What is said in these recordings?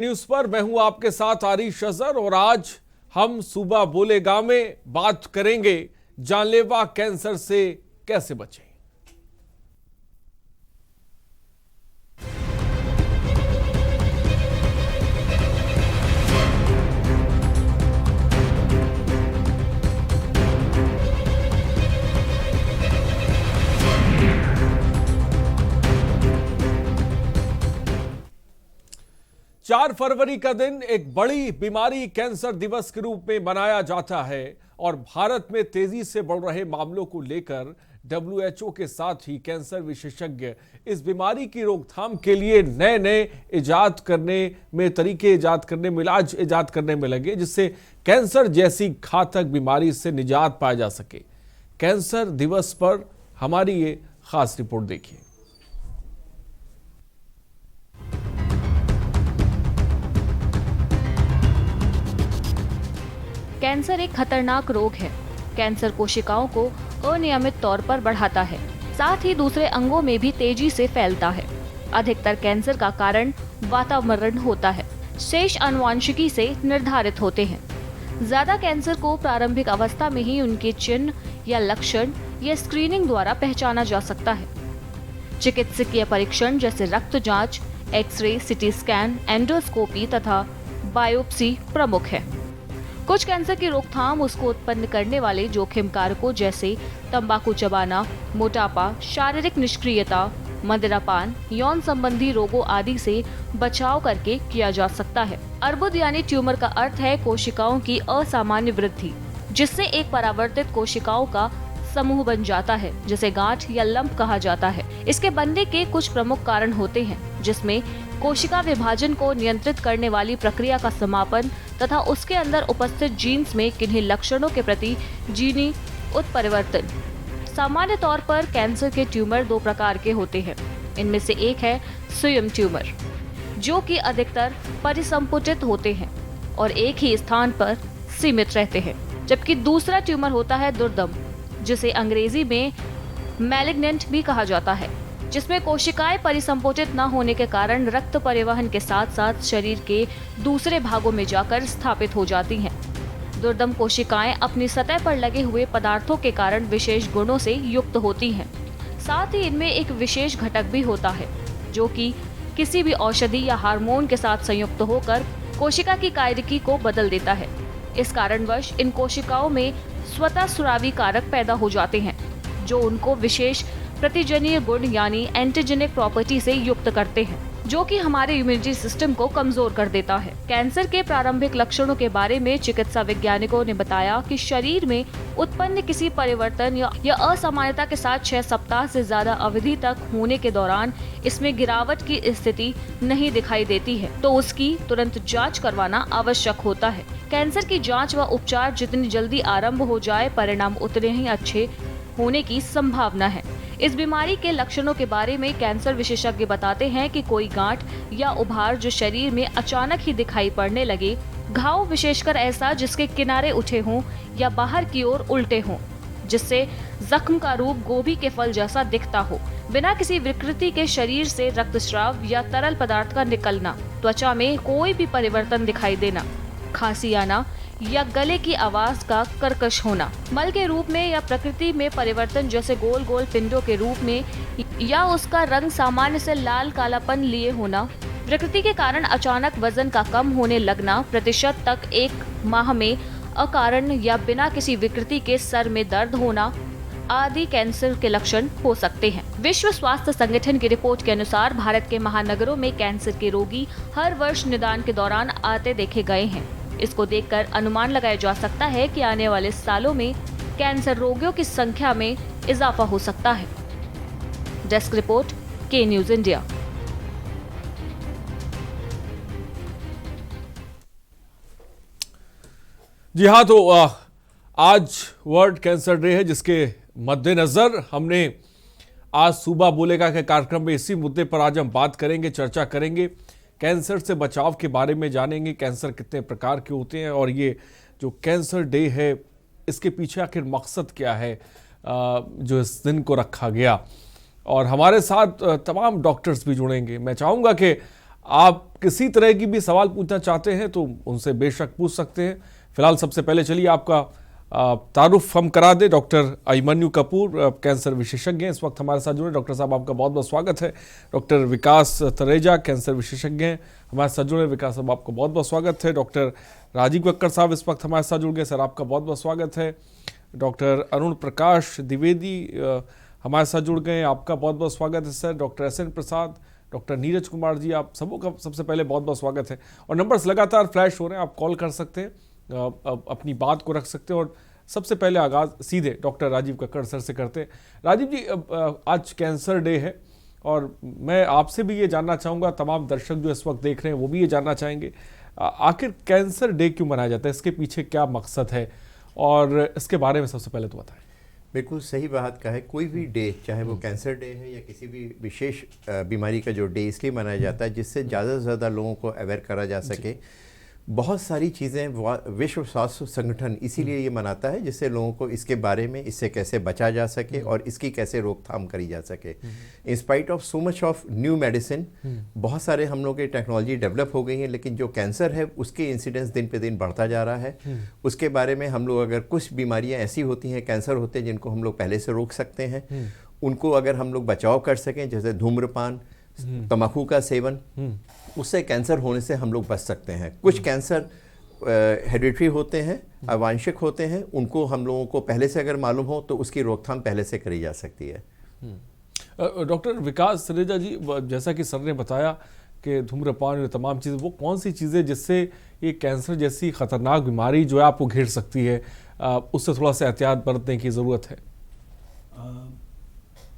News पर मैं हूं आपके साथ आरिश अजहर और आज हम सुबह बोलेगा में बात करेंगे जानलेवा कैंसर से कैसे बचें। चार फरवरी का दिन एक बड़ी बीमारी कैंसर दिवस के रूप में मनाया जाता है और भारत में तेजी से बढ़ रहे मामलों को लेकर WHO के साथ ही कैंसर विशेषज्ञ इस बीमारी की रोकथाम के लिए नए नए तरीके इजाद करने में इलाज इजाद करने में लगे, जिससे कैंसर जैसी घातक बीमारी से निजात पाया जा सके। कैंसर दिवस पर हमारी ये खास रिपोर्ट देखिए। कैंसर एक खतरनाक रोग है। कैंसर कोशिकाओं को अनियमित तौर पर बढ़ाता है, साथ ही दूसरे अंगों में भी तेजी से फैलता है। अधिकतर कैंसर का कारण वातावरण होता है, शेष आनुवंशिकी से निर्धारित होते हैं। ज्यादा कैंसर को प्रारंभिक अवस्था में ही उनके चिन्ह या लक्षण या स्क्रीनिंग द्वारा पहचाना जा सकता है। चिकित्सकीय परीक्षण जैसे रक्त जांच, एक्सरे, सीटी स्कैन, एंडोस्कोपी तथा बायोप्सी प्रमुख है। कुछ कैंसर की रोकथाम उसको उत्पन्न करने वाले जोखिम कारकों जैसे तंबाकू चबाना, मोटापा, शारीरिक निष्क्रियता, मदिरापान, यौन संबंधी रोगों आदि से बचाव करके किया जा सकता है। अर्बुद यानी ट्यूमर का अर्थ है कोशिकाओं की असामान्य वृद्धि, जिससे एक परावर्तित कोशिकाओं का समूह बन जाता है, जिसे गांठ या लंप कहा जाता है। इसके बनने के कुछ प्रमुख कारण होते हैं, जिसमें कोशिका विभाजन को नियंत्रित करने वाली प्रक्रिया का समापन तथा उसके अंदर उपस्थित जीन्स में किन्हीं लक्षणों के प्रति जीनी उत्परिवर्तन। सामान्य तौर पर कैंसर के ट्यूमर दो प्रकार के होते हैं। इनमें से एक है स्वीयम ट्यूमर, जो कि अधिकतर परिसंपुटित होते हैं और एक ही स्थान पर सीमित रहते हैं, जबकि दूसरा ट्यूमर होता है दुर्दम, जिसे अंग्रेजी में मैलिग्नेंट भी कहा जाता है, जिसमें कोशिकाएं परिसंपुटित न होने के कारण रक्त परिवहन के साथ साथ शरीर के दूसरे भागों में जाकर स्थापित हो जाती हैं। दुर्दम कोशिकाएं अपनी सतह पर लगे हुए पदार्थों के कारण विशेष गुणों से युक्त होती हैं। साथ ही इनमें एक विशेष घटक भी होता है, जो कि किसी भी औषधि या हार्मोन के साथ संयुक्त होकर कोशिका की कायिकी को बदल देता है। इस कारणवश इन कोशिकाओं में स्वतः स्रावी कारक पैदा हो जाते हैं, जो उनको विशेष प्रतिजनीय गुण यानी एंटीजेनिक प्रॉपर्टी से युक्त करते हैं, जो कि हमारे इम्यूनिटी सिस्टम को कमजोर कर देता है। कैंसर के प्रारंभिक लक्षणों के बारे में चिकित्सा वैज्ञानिकों ने बताया कि शरीर में उत्पन्न किसी परिवर्तन या असामान्यता के साथ 6 सप्ताह से ज्यादा अवधि तक होने के दौरान इसमें गिरावट की स्थिति नहीं दिखाई देती है, तो उसकी तुरंत जांच करवाना आवश्यक होता है। कैंसर की जांच व उपचार जितनी जल्दी आरंभ हो जाए, परिणाम उतने ही अच्छे होने की संभावना है। इस बीमारी के लक्षणों के बारे में कैंसर विशेषज्ञ बताते हैं कि कोई गांठ या उभार जो शरीर में अचानक ही दिखाई पड़ने लगे, घाव विशेषकर ऐसा जिसके किनारे उठे हों या बाहर की ओर उल्टे हों, जिससे जख्म का रूप गोभी के फल जैसा दिखता हो, बिना किसी विकृति के शरीर से रक्तस्राव या तरल पदार्थ का निकलना, त्वचा में कोई भी परिवर्तन दिखाई देना, खांसी आना या गले की आवाज का कर्कश होना, मल के रूप में या प्रकृति में परिवर्तन जैसे गोल गोल पिंडों के रूप में या उसका रंग सामान्य से लाल कालापन लिए होना, प्रकृति के कारण अचानक वजन का कम होने लगना, प्रतिशत तक 1 माह में अकारण या बिना किसी विकृति के सर में दर्द होना आदि कैंसर के लक्षण हो सकते हैं। विश्व स्वास्थ्य संगठन की रिपोर्ट के अनुसार भारत के महानगरों में कैंसर के रोगी हर वर्ष निदान के दौरान आते देखे गए हैं। इसको देखकर अनुमान लगाया जा सकता है कि आने वाले सालों में कैंसर रोगियों की संख्या में इजाफा हो सकता है। डेस्क रिपोर्ट, के न्यूज इंडिया। जी हाँ, तो आज वर्ल्ड कैंसर डे है, जिसके मद्देनजर हमने आज सुबह बोलेगा के कार्यक्रम में इसी मुद्दे पर आज हम बात करेंगे, चर्चा करेंगे। कैंसर से बचाव के बारे में जानेंगे, कैंसर कितने प्रकार के होते हैं और ये जो कैंसर डे है इसके पीछे आखिर मकसद क्या है जो इस दिन को रखा गया। और हमारे साथ तमाम डॉक्टर्स भी जुड़ेंगे। मैं चाहूँगा कि आप किसी तरह की भी सवाल पूछना चाहते हैं तो उनसे बेशक पूछ सकते हैं। फिलहाल सबसे पहले चलिए आपका तारुफ हम करा दें। डॉक्टर अभिमन्यु कपूर कैंसर विशेषज्ञ हैं, इस वक्त हमारे साथ जुड़े। डॉक्टर साहब आपका बहुत बहुत स्वागत है। डॉक्टर विकास तरेजा कैंसर विशेषज्ञ हैं, हमारे साथ जुड़े। विकास साहब आपका बहुत बहुत स्वागत है। डॉक्टर राजीव कक्कड़ साहब इस वक्त हमारे साथ जुड़ गए, सर आपका बहुत बहुत स्वागत है। डॉक्टर अरुण प्रकाश द्विवेदी हमारे साथ जुड़ गए, आपका बहुत बहुत स्वागत है सर। डॉक्टर SN प्रसाद, डॉक्टर नीरज कुमार जी, आप सबों का सबसे पहले बहुत बहुत स्वागत है। और नंबर्स लगातार फ्लैश हो रहे हैं, आप कॉल कर सकते हैं, अपनी बात को रख सकते हैं। और सबसे पहले आगाज सीधे डॉक्टर राजीव कक्कड़ सर से करते हैं। राजीव जी, आज कैंसर डे है और मैं आपसे भी ये जानना चाहूँगा, तमाम दर्शक जो इस वक्त देख रहे हैं वो भी ये जानना चाहेंगे, आखिर कैंसर डे क्यों मनाया जाता है, इसके पीछे क्या मकसद है, और इसके बारे में सबसे पहले तो बताएं। बिल्कुल सही बात का है। कोई भी डे, चाहे वो कैंसर डे है या किसी भी विशेष बीमारी का जो डे इसलिए मनाया जाता है जिससे ज़्यादा से ज़्यादा लोगों को अवेयर करा जा सके। बहुत सारी चीज़ें विश्व स्वास्थ्य संगठन इसीलिए ये मनाता है जिससे लोगों को इसके बारे में, इससे कैसे बचा जा सके और इसकी कैसे रोकथाम करी जा सके। In spite of so much of new medicine, बहुत सारे हम लोग की टेक्नोलॉजी डेवलप हो गई है, लेकिन जो कैंसर है उसके इंसिडेंस दिन पे दिन बढ़ता जा रहा है। उसके बारे में हम लोग, अगर कुछ बीमारियां ऐसी होती हैं, कैंसर होते हैं जिनको हम लोग पहले से रोक सकते हैं, उनको अगर हम लोग बचाव कर सकें, जैसे धूम्रपान, तंबाकू का सेवन, उससे कैंसर होने से हम लोग बच सकते हैं। कुछ कैंसर हेरिडिटरी होते हैं, आनुवंशिक होते हैं, उनको हम लोगों को पहले से अगर मालूम हो तो उसकी रोकथाम पहले से करी जा सकती है। डॉक्टर विकास तरेजा जी, जैसा कि सर ने बताया कि धूम्रपान और तमाम चीज़ें, वो कौन सी चीज़ें जिससे ये कैंसर जैसी खतरनाक बीमारी जो है आपको घेर सकती है, उससे थोड़ा सा एहतियात बरतने की ज़रूरत है?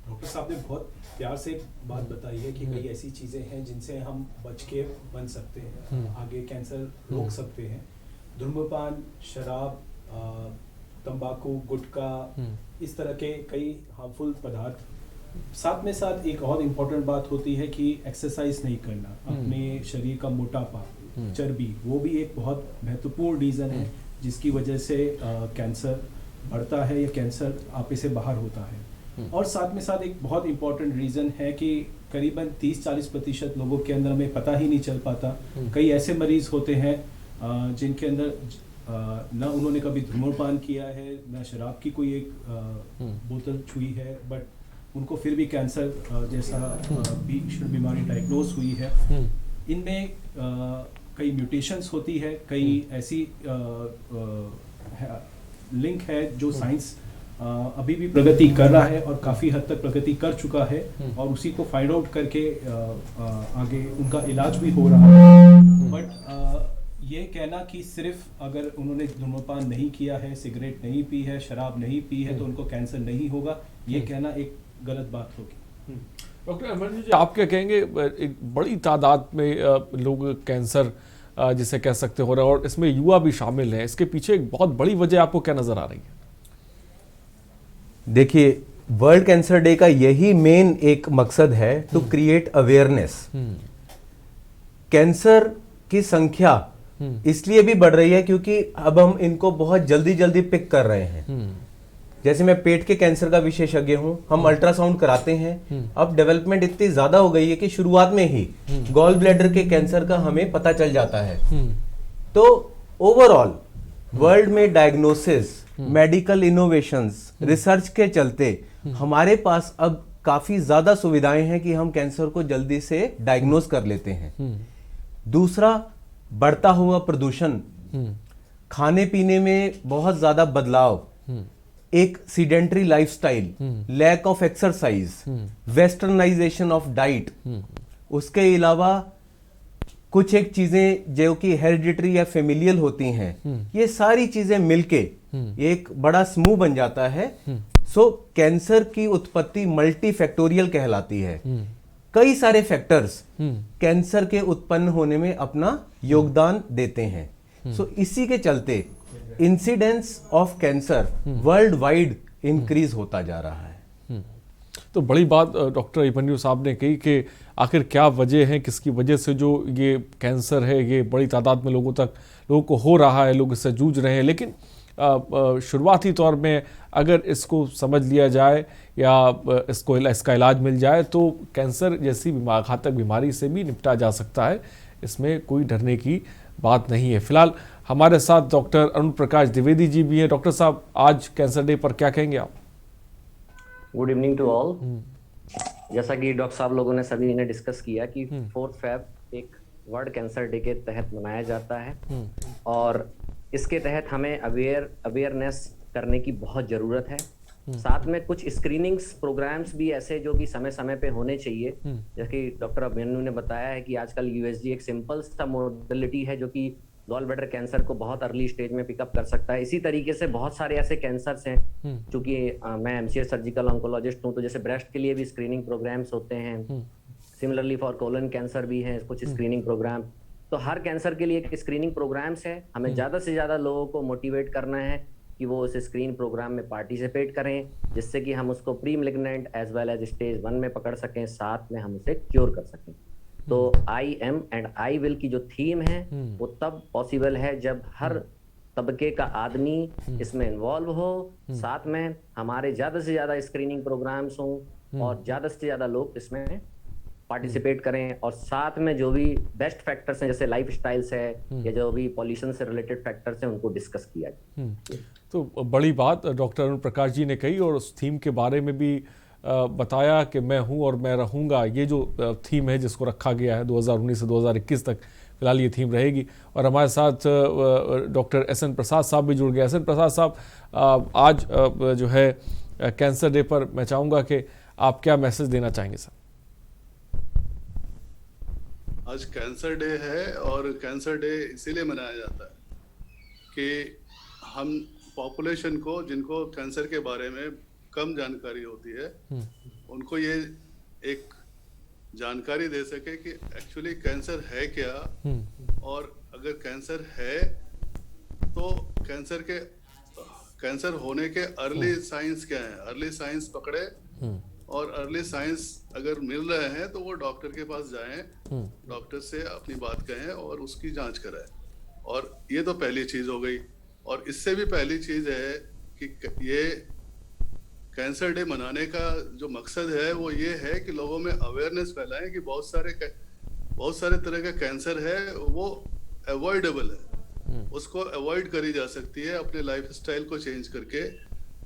डॉक्टर साहब ने बहुत प्यार से बात बताई है कि कई ऐसी चीज़ें हैं जिनसे हम बच के बन सकते हैं, आगे कैंसर रोक सकते हैं। धूम्रपान, शराब, तंबाकू, गुटखा, इस तरह के कई हार्मफुल पदार्थ। साथ में साथ एक और इम्पोर्टेंट बात होती है कि एक्सरसाइज नहीं करना, अपने शरीर का मोटापा, चर्बी, वो भी एक बहुत महत्वपूर्ण रीज़न है जिसकी वजह से कैंसर बढ़ता है या कैंसर आपे से बाहर होता है। और साथ में साथ एक बहुत इम्पॉर्टेंट रीज़न है कि करीबन 30-40% लोगों के अंदर हमें पता ही नहीं चल पाता। कई ऐसे मरीज होते हैं जिनके अंदर ना उन्होंने कभी धूम्रपान किया है, ना शराब की कोई एक बोतल छुई है, बट उनको फिर भी कैंसर जैसा भीषण बीमारी डायग्नोज हुई है। इनमें कई म्यूटेशंस होती है, कई ऐसी लिंक है जो साइंस अभी भी प्रगति कर रहा है और काफ़ी हद तक प्रगति कर चुका है, और उसी को फाइंड आउट करके आगे उनका इलाज भी हो रहा है। बट ये कहना कि सिर्फ अगर उन्होंने धूम्रपान नहीं किया है, सिगरेट नहीं पी है, शराब नहीं पी है तो उनको कैंसर नहीं होगा, ये कहना एक गलत बात होगी। डॉक्टर अभिमन्यु जी, आप क्या कहेंगे, एक बड़ी तादाद में लोग कैंसर जिसे कह सकते हो रहे हैं और इसमें युवा भी शामिल हैं, इसके पीछे एक बहुत बड़ी वजह आपको क्या नजर आ रही है? देखिए, वर्ल्ड कैंसर डे का यही मेन एक मकसद है, टू क्रिएट अवेयरनेस। कैंसर की संख्या इसलिए भी बढ़ रही है क्योंकि अब हम इनको बहुत जल्दी जल्दी पिक कर रहे हैं। जैसे मैं पेट के कैंसर का विशेषज्ञ हूं, हम अल्ट्रासाउंड कराते हैं। अब डेवलपमेंट इतनी ज्यादा हो गई है कि शुरुआत में ही गॉल ब्लैडर के कैंसर का हमें पता चल जाता है। तो ओवरऑल वर्ल्ड में डायग्नोसिस, मेडिकल इनोवेशंस, रिसर्च के चलते हमारे पास अब काफी ज्यादा सुविधाएं हैं कि हम कैंसर को जल्दी से डायग्नोज कर लेते हैं। दूसरा, बढ़ता हुआ प्रदूषण, खाने पीने में बहुत ज्यादा बदलाव, एक sedentary lifestyle, lack of exercise, westernisation of diet, उसके अलावा कुछ एक चीजें जो कि हेरिडिटरी या फेमिलियल होती हैं, ये सारी चीजें मिलके एक बड़ा समूह बन जाता है। सो कैंसर की उत्पत्ति मल्टी फैक्टोरियल कहलाती है। कई सारे फैक्टर्स कैंसर के उत्पन्न होने में अपना योगदान देते हैं। सो इसी के चलते incidence of cancer world wide increase होता जा रहा है। तो बड़ी बात डॉक्टर अभिमन्यु साहब ने कही कि आखिर क्या वजह है, किसकी वजह से जो ये कैंसर है ये बड़ी तादाद में लोगों को हो रहा है, लोग इससे जूझ रहे हैं। लेकिन शुरुआती तौर में अगर इसको समझ लिया जाए या इसका इलाज मिल जाए तो कैंसर जैसी घातक बीमारी से भी निपटा जा सकता है। इसमें कोई डरने की बात नहीं है। फिलहाल हमारे साथ डॉक्टर अरुण प्रकाश द्विवेदी जी भी हैं। डॉक्टर साहब, आज कैंसर डे पर क्या कहेंगे आप? Good evening to all. जैसा कि डॉक्टर साहब लोगों ने सभी ने डिस्कस किया कि 4 फेब एक वर्ल्ड कैंसर डे के तहत मनाया जाता है और इसके तहत हमें अवेयरनेस करने की बहुत ज़रूरत है। साथ में कुछ स्क्रीनिंग्स प्रोग्राम्स भी ऐसे जो कि समय समय पे होने चाहिए। जैसे कि डॉक्टर अभिमन्यु ने बताया है कि आजकल यूएसजी एक सिंपल सा मॉडलिटी है जो कि गॉल ब्लैडर कैंसर को बहुत अर्ली स्टेज में पिकअप कर सकता है। इसी तरीके से बहुत सारे ऐसे कैंसर्स हैं, चूंकि मैं एमसीएस सर्जिकल ऑन्कोलॉजिस्ट हूँ, तो जैसे ब्रेस्ट के लिए भी स्क्रीनिंग प्रोग्राम्स होते हैं। सिमिलरली फॉर कोलन कैंसर भी है कुछ स्क्रीनिंग प्रोग्राम। तो हर कैंसर के लिए एक स्क्रीनिंग प्रोग्राम्स है। हमें ज्यादा से ज्यादा लोगों को मोटिवेट करना है कि वो उस स्क्रीन प्रोग्राम में पार्टिसिपेट करें, जिससे कि हम उसको pre malignant as well as stage 1 में पकड़ सकें, साथ में हम उसे क्योर कर सकें। तो I am and I will की जो थीम है वो तब पॉसिबल है जब हर तबके का आदमी इसमें इन्वॉल्व हो, साथ में हमारे ज्यादा से ज्यादा स्क्रीनिंग प्रोग्राम्स हों और ज्यादा से ज्यादा लोग इसमें पार्टिसिपेट करें, और साथ में जो भी बेस्ट फैक्टर्स हैं जैसे लाइफ स्टाइल्स है या जो भी पॉल्यूशन से रिलेटेड फैक्टर्स हैं उनको डिस्कस किया जाए। तो बड़ी बात डॉक्टर अरुण प्रकाश जी ने कही और उस थीम के बारे में भी बताया कि मैं हूं और मैं रहूंगा। ये जो थीम है जिसको रखा गया है 2019 से 2021 तक, फिलहाल ये थीम रहेगी। और हमारे साथ डॉक्टर एसएन प्रसाद साहब भी जुड़ गए। एसएन प्रसाद साहब, आज जो है कैंसर डे पर मैं चाहूँगा कि आप क्या मैसेज देना चाहेंगे सर? आज कैंसर डे है और कैंसर डे इसीलिए मनाया जाता है कि हम पॉपुलेशन को, जिनको कैंसर के बारे में कम जानकारी होती है, उनको ये एक जानकारी दे सके कि एक्चुअली कैंसर है क्या, और अगर कैंसर है तो कैंसर होने के अर्ली साइंस क्या है, अर्ली साइंस पकड़े, और अर्ली साइंस अगर मिल रहे हैं तो वो डॉक्टर के पास जाएं, डॉक्टर से अपनी बात कहें और उसकी जांच कराएं। और ये तो पहली चीज हो गई। और इससे भी पहली चीज है कि ये कैंसर डे मनाने का जो मकसद है वो ये है कि लोगों में अवेयरनेस फैलाएं कि बहुत सारे तरह का कैंसर है, वो अवॉइडेबल है, उसको अवॉइड करी जा सकती है अपने लाइफस्टाइल को चेंज करके,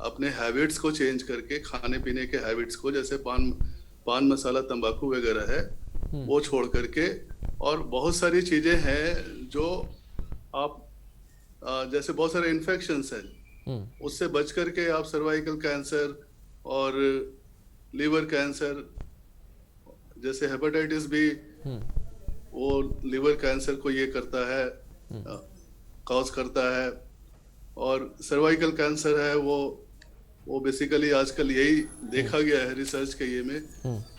अपने हैबिट्स को चेंज करके, खाने पीने के हैबिट्स को, जैसे पान मसाला तंबाकू वगैरह है वो छोड़ करके। और बहुत सारी चीजें हैं जो आप जैसे बहुत सारे इन्फेक्शंस हैं, उससे बच करके आप सर्वाइकल कैंसर और लीवर कैंसर, जैसे हेपेटाइटिस भी वो लीवर कैंसर को ये करता है, कॉज करता है। और सर्वाइकल कैंसर है वो बेसिकली आजकल यही देखा गया है रिसर्च के ये में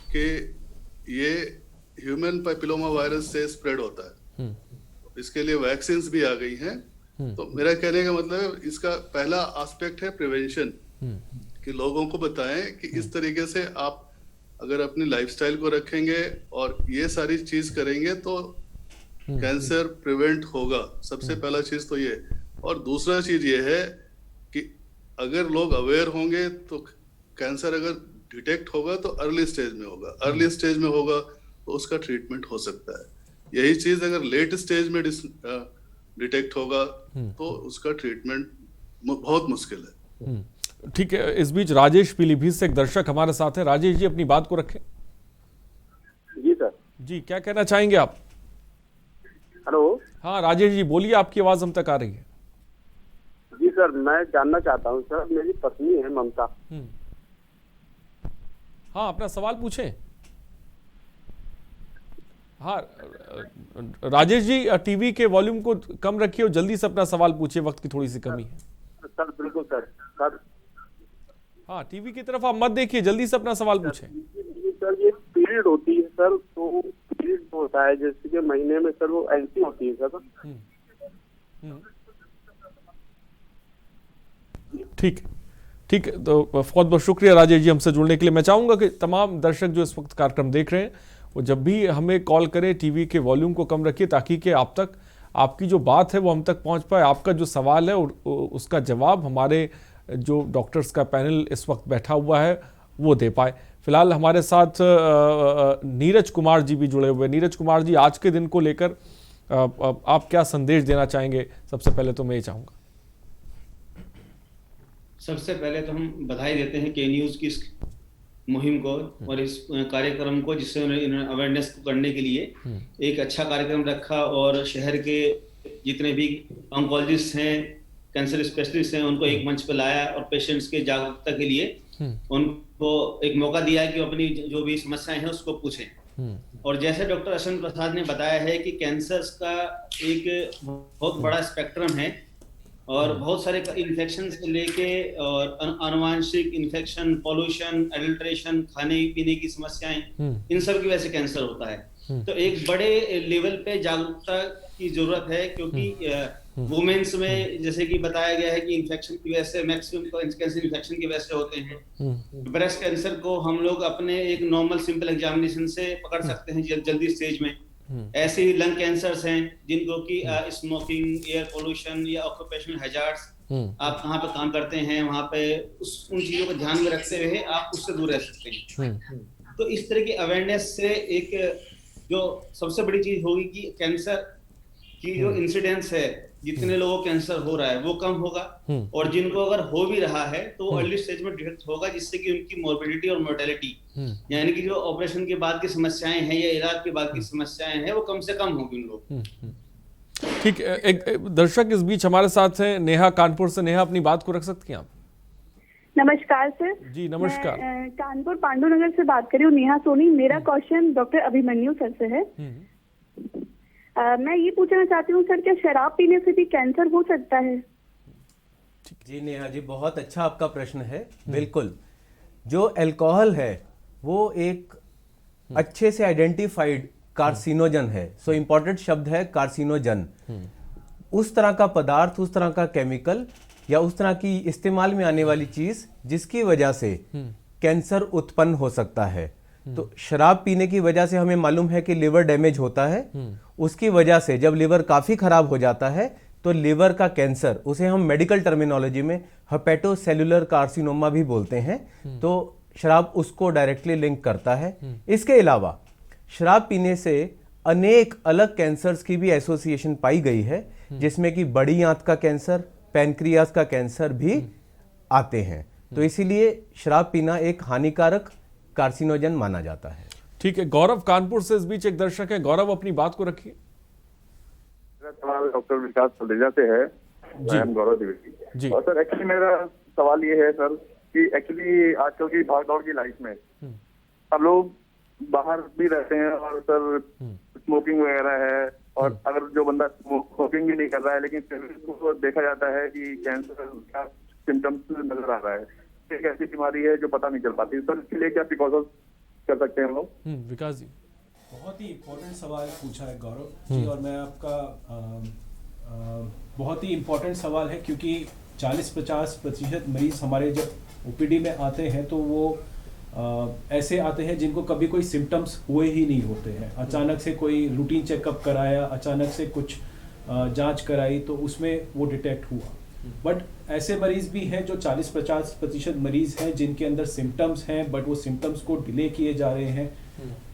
कि ये ह्यूमन पैपिलोमा वायरस से स्प्रेड होता है। इसके लिए वैक्सीन्स भी आ गई हैं। तो मेरा कहने का मतलब है, इसका पहला एस्पेक्ट है प्रिवेंशन, कि लोगों को बताएं कि इस तरीके से आप अगर अपनी लाइफस्टाइल को रखेंगे और ये सारी चीज करेंगे तो कैंसर प्रिवेंट होगा। सबसे पहला चीज तो ये। और दूसरा चीज ये है कि अगर लोग अवेयर होंगे तो कैंसर अगर डिटेक्ट होगा तो अर्ली स्टेज में होगा, अर्ली स्टेज में होगा तो उसका ट्रीटमेंट हो सकता है। यही चीज अगर लेट स्टेज में डिटेक्ट होगा तो उसका ट्रीटमेंट बहुत मुश्किल है। ठीक है, इस बीच राजेश पीलीभीत से एक दर्शक हमारे साथ हैं। राजेश जी, अपनी बात को रखें। जी सर। जी, क्या कहना चाहेंगे आप? हेलो। हाँ राजेश जी बोलिए, आपकी आवाज हम तक आ रही है। जी सर, मैं जानना चाहता हूँ सर, मेरी पत्नी है ममता। हाँ, अपना सवाल पूछें। हाँ राजेश जी, टीवी के वॉल्यूम को कम रखिए और जल्दी से अपना सवाल पूछिए, वक्त की थोड़ी सी कमी है। सर बिल्कुल सर। हाँ, टीवी की तरफ आप मत देखिए, जल्दी से अपना सवाल पूछें। सर ये पीरियड होती है सर, तो पीरियड होता है जैसे कि महीने में सर, वो ऐसी होती है सर। ठीक है, तो बहुत बहुत शुक्रिया राजेश जी हमसे जुड़ने के लिए। मैं चाहूँगा कि तमाम दर्शक जो इस वक्त कार्यक्रम देख रहे हैं वो जब भी हमें कॉल करें टीवी के वॉल्यूम को कम रखिए, ताकि कि आप तक आपकी जो बात है वो हम तक पहुंच पाए, आपका जो सवाल है उसका जवाब हमारे जो डॉक्टर्स का पैनल इस वक्त बैठा हुआ है वो दे पाए। फिलहाल हमारे साथ नीरज कुमार जी भी जुड़े हुए। नीरज कुमार जी, आज के दिन को लेकर आप क्या संदेश देना चाहेंगे? सबसे पहले तो मैं ये चाहूँगा। सबसे पहले तो हम बधाई देते हैं के न्यूज़ की इस मुहिम को और इस कार्यक्रम को, जिससे इन्होंने अवेयरनेस को करने के लिए एक अच्छा कार्यक्रम रखा और शहर के जितने भी ऑन्कोलॉजिस्ट हैं, कैंसर स्पेशलिस्ट हैं, उनको एक मंच पर लाया और पेशेंट्स के जागरूकता के लिए उनको एक मौका दिया है कि अपनी जो भी समस्याएं हैं उसको पूछें। और जैसे डॉक्टर अश्विन प्रसाद ने बताया है कि कैंसर्स का एक बहुत बड़ा स्पेक्ट्रम है और बहुत सारे इन्फेक्शन से लेके और आनुवांशिक इन्फेक्शन, पॉल्यूशन, एडल्ट्रेशन, खाने पीने की समस्याएं, इन सब की वजह से कैंसर होता है। तो एक बड़े लेवल पे जागरूकता की जरूरत है, क्योंकि वुमेन्स में जैसे कि बताया गया है कि इन्फेक्शन की वजह से मैक्सिमम कैंसर इन्फेक्शन की वजह से होते हैं। ब्रेस्ट कैंसर को हम लोग अपने एक नॉर्मल सिंपल एग्जामिनेशन से पकड़ सकते हैं जल्दी स्टेज में। ऐसे ही लंग कैंसर्स हैं जिनको कि स्मोकिंग, एयर पोल्यूशन या ऑक्यूपेशनल हैजार्ड्स, आप कहाँ पे काम करते हैं वहां पे उन चीजों को ध्यान में रखते हुए आप उससे दूर रह सकते हैं। तो इस तरह की अवेयरनेस से एक जो सबसे बड़ी चीज होगी कि कैंसर की जो इंसिडेंस है, जितने लोगों को कैंसर हो रहा है वो कम होगा, और जिनको अगर हो भी रहा है तो अर्ली स्टेज में डिटेक्ट होगा, जिससे कि उनकी मोर्बिडिटी और मोर्टेलिटी यानी कि जो ऑपरेशन के बाद की समस्याएं हैं या इलाज के बाद की समस्याएं हैं वो कम से कम होगी उन लोग। ठीक, एक दर्शक इस बीच हमारे साथ हैं, नेहा कानपुर से। नेहा, अपनी बात को रख सकती हैं आप? नमस्कार सर। जी नमस्कार। मैं कानपुर पांडुनगर से बात कर रही हूँ, नेहा सोनी। मेरा क्वेश्चन डॉक्टर अभिमन्यु सर से है। मैं ये पूछना चाहती हूँ सर, क्या शराब पीने से भी कैंसर हो सकता है? जी नेहा जी, बहुत अच्छा आपका प्रश्न है। बिल्कुल, जो अल्कोहल है वो एक अच्छे से आइडेंटिफाइड कार्सिनोजन है। सो इम्पोर्टेंट शब्द है कार्सिनोजन। उस तरह का पदार्थ, उस तरह का केमिकल या उस तरह की इस्तेमाल में आने वाली चीज जिसकी वजह से कैंसर उत्पन्न हो सकता है। तो शराब पीने की वजह से हमें मालूम है कि लिवर डैमेज होता है। उसकी वजह से जब लिवर काफी खराब हो जाता है तो लिवर का कैंसर, उसे हम मेडिकल टर्मिनोलॉजी में हेपेटोसेलुलर कार्सिनोमा भी बोलते हैं, तो शराब उसको डायरेक्टली लिंक करता है। इसके अलावा शराब पीने से अनेक अलग कैंसर्स की भी एसोसिएशन पाई गई है, जिसमें कि बड़ी आंत का कैंसर, पैनक्रियास का कैंसर भी आते हैं। तो इसीलिए शराब पीना एक हानिकारक कार्सिनोजन माना जाता है। ठीक है, गौरव कानपुर से इस बीच एक दर्शक है। गौरव, अपनी बात को रखिए। मेरा सवाल डॉक्टर विकास फलेजा से है। मैं गौरव द्विवेदी जी। और सर एक्चुअली मेरा सवाल ये है सर कि एक्चुअली आजकल की भागदौड़ की लाइफ में हम लोग बाहर भी रहते हैं और सर स्मोकिंग वगैरह है, और अगर जो बंदा स्मोकिंग भी नहीं कर रहा है लेकिन उसको देखा जाता है कि कैंसर का सिम्टम्स नजर आ रहा है, एक ऐसी बीमारी है जो पता नहीं चल पाती। सर इसके लिए क्या प्रिकॉशंस कर सकते हैं हम लोग? विकास जी, बहुत ही इम्पोर्टेंट सवाल पूछा है गौरव जी, और मैं आपका बहुत ही इम्पोर्टेंट सवाल है, क्योंकि 40-50% मरीज हमारे जब ओपीडी में आते हैं तो वो ऐसे आते हैं जिनको कभी कोई सिम्टम्स हुए ही नहीं होते हैं। अचानक से कोई रूटीन चेकअप कराया, अचानक से कुछ जांच कराई तो उसमें वो डिटेक्ट हुआ। बट ऐसे मरीज भी हैं जो 40-50% मरीज हैं जिनके अंदर सिम्टम्स हैं, बट वो सिम्टम्स को डिले किए जा रहे हैं।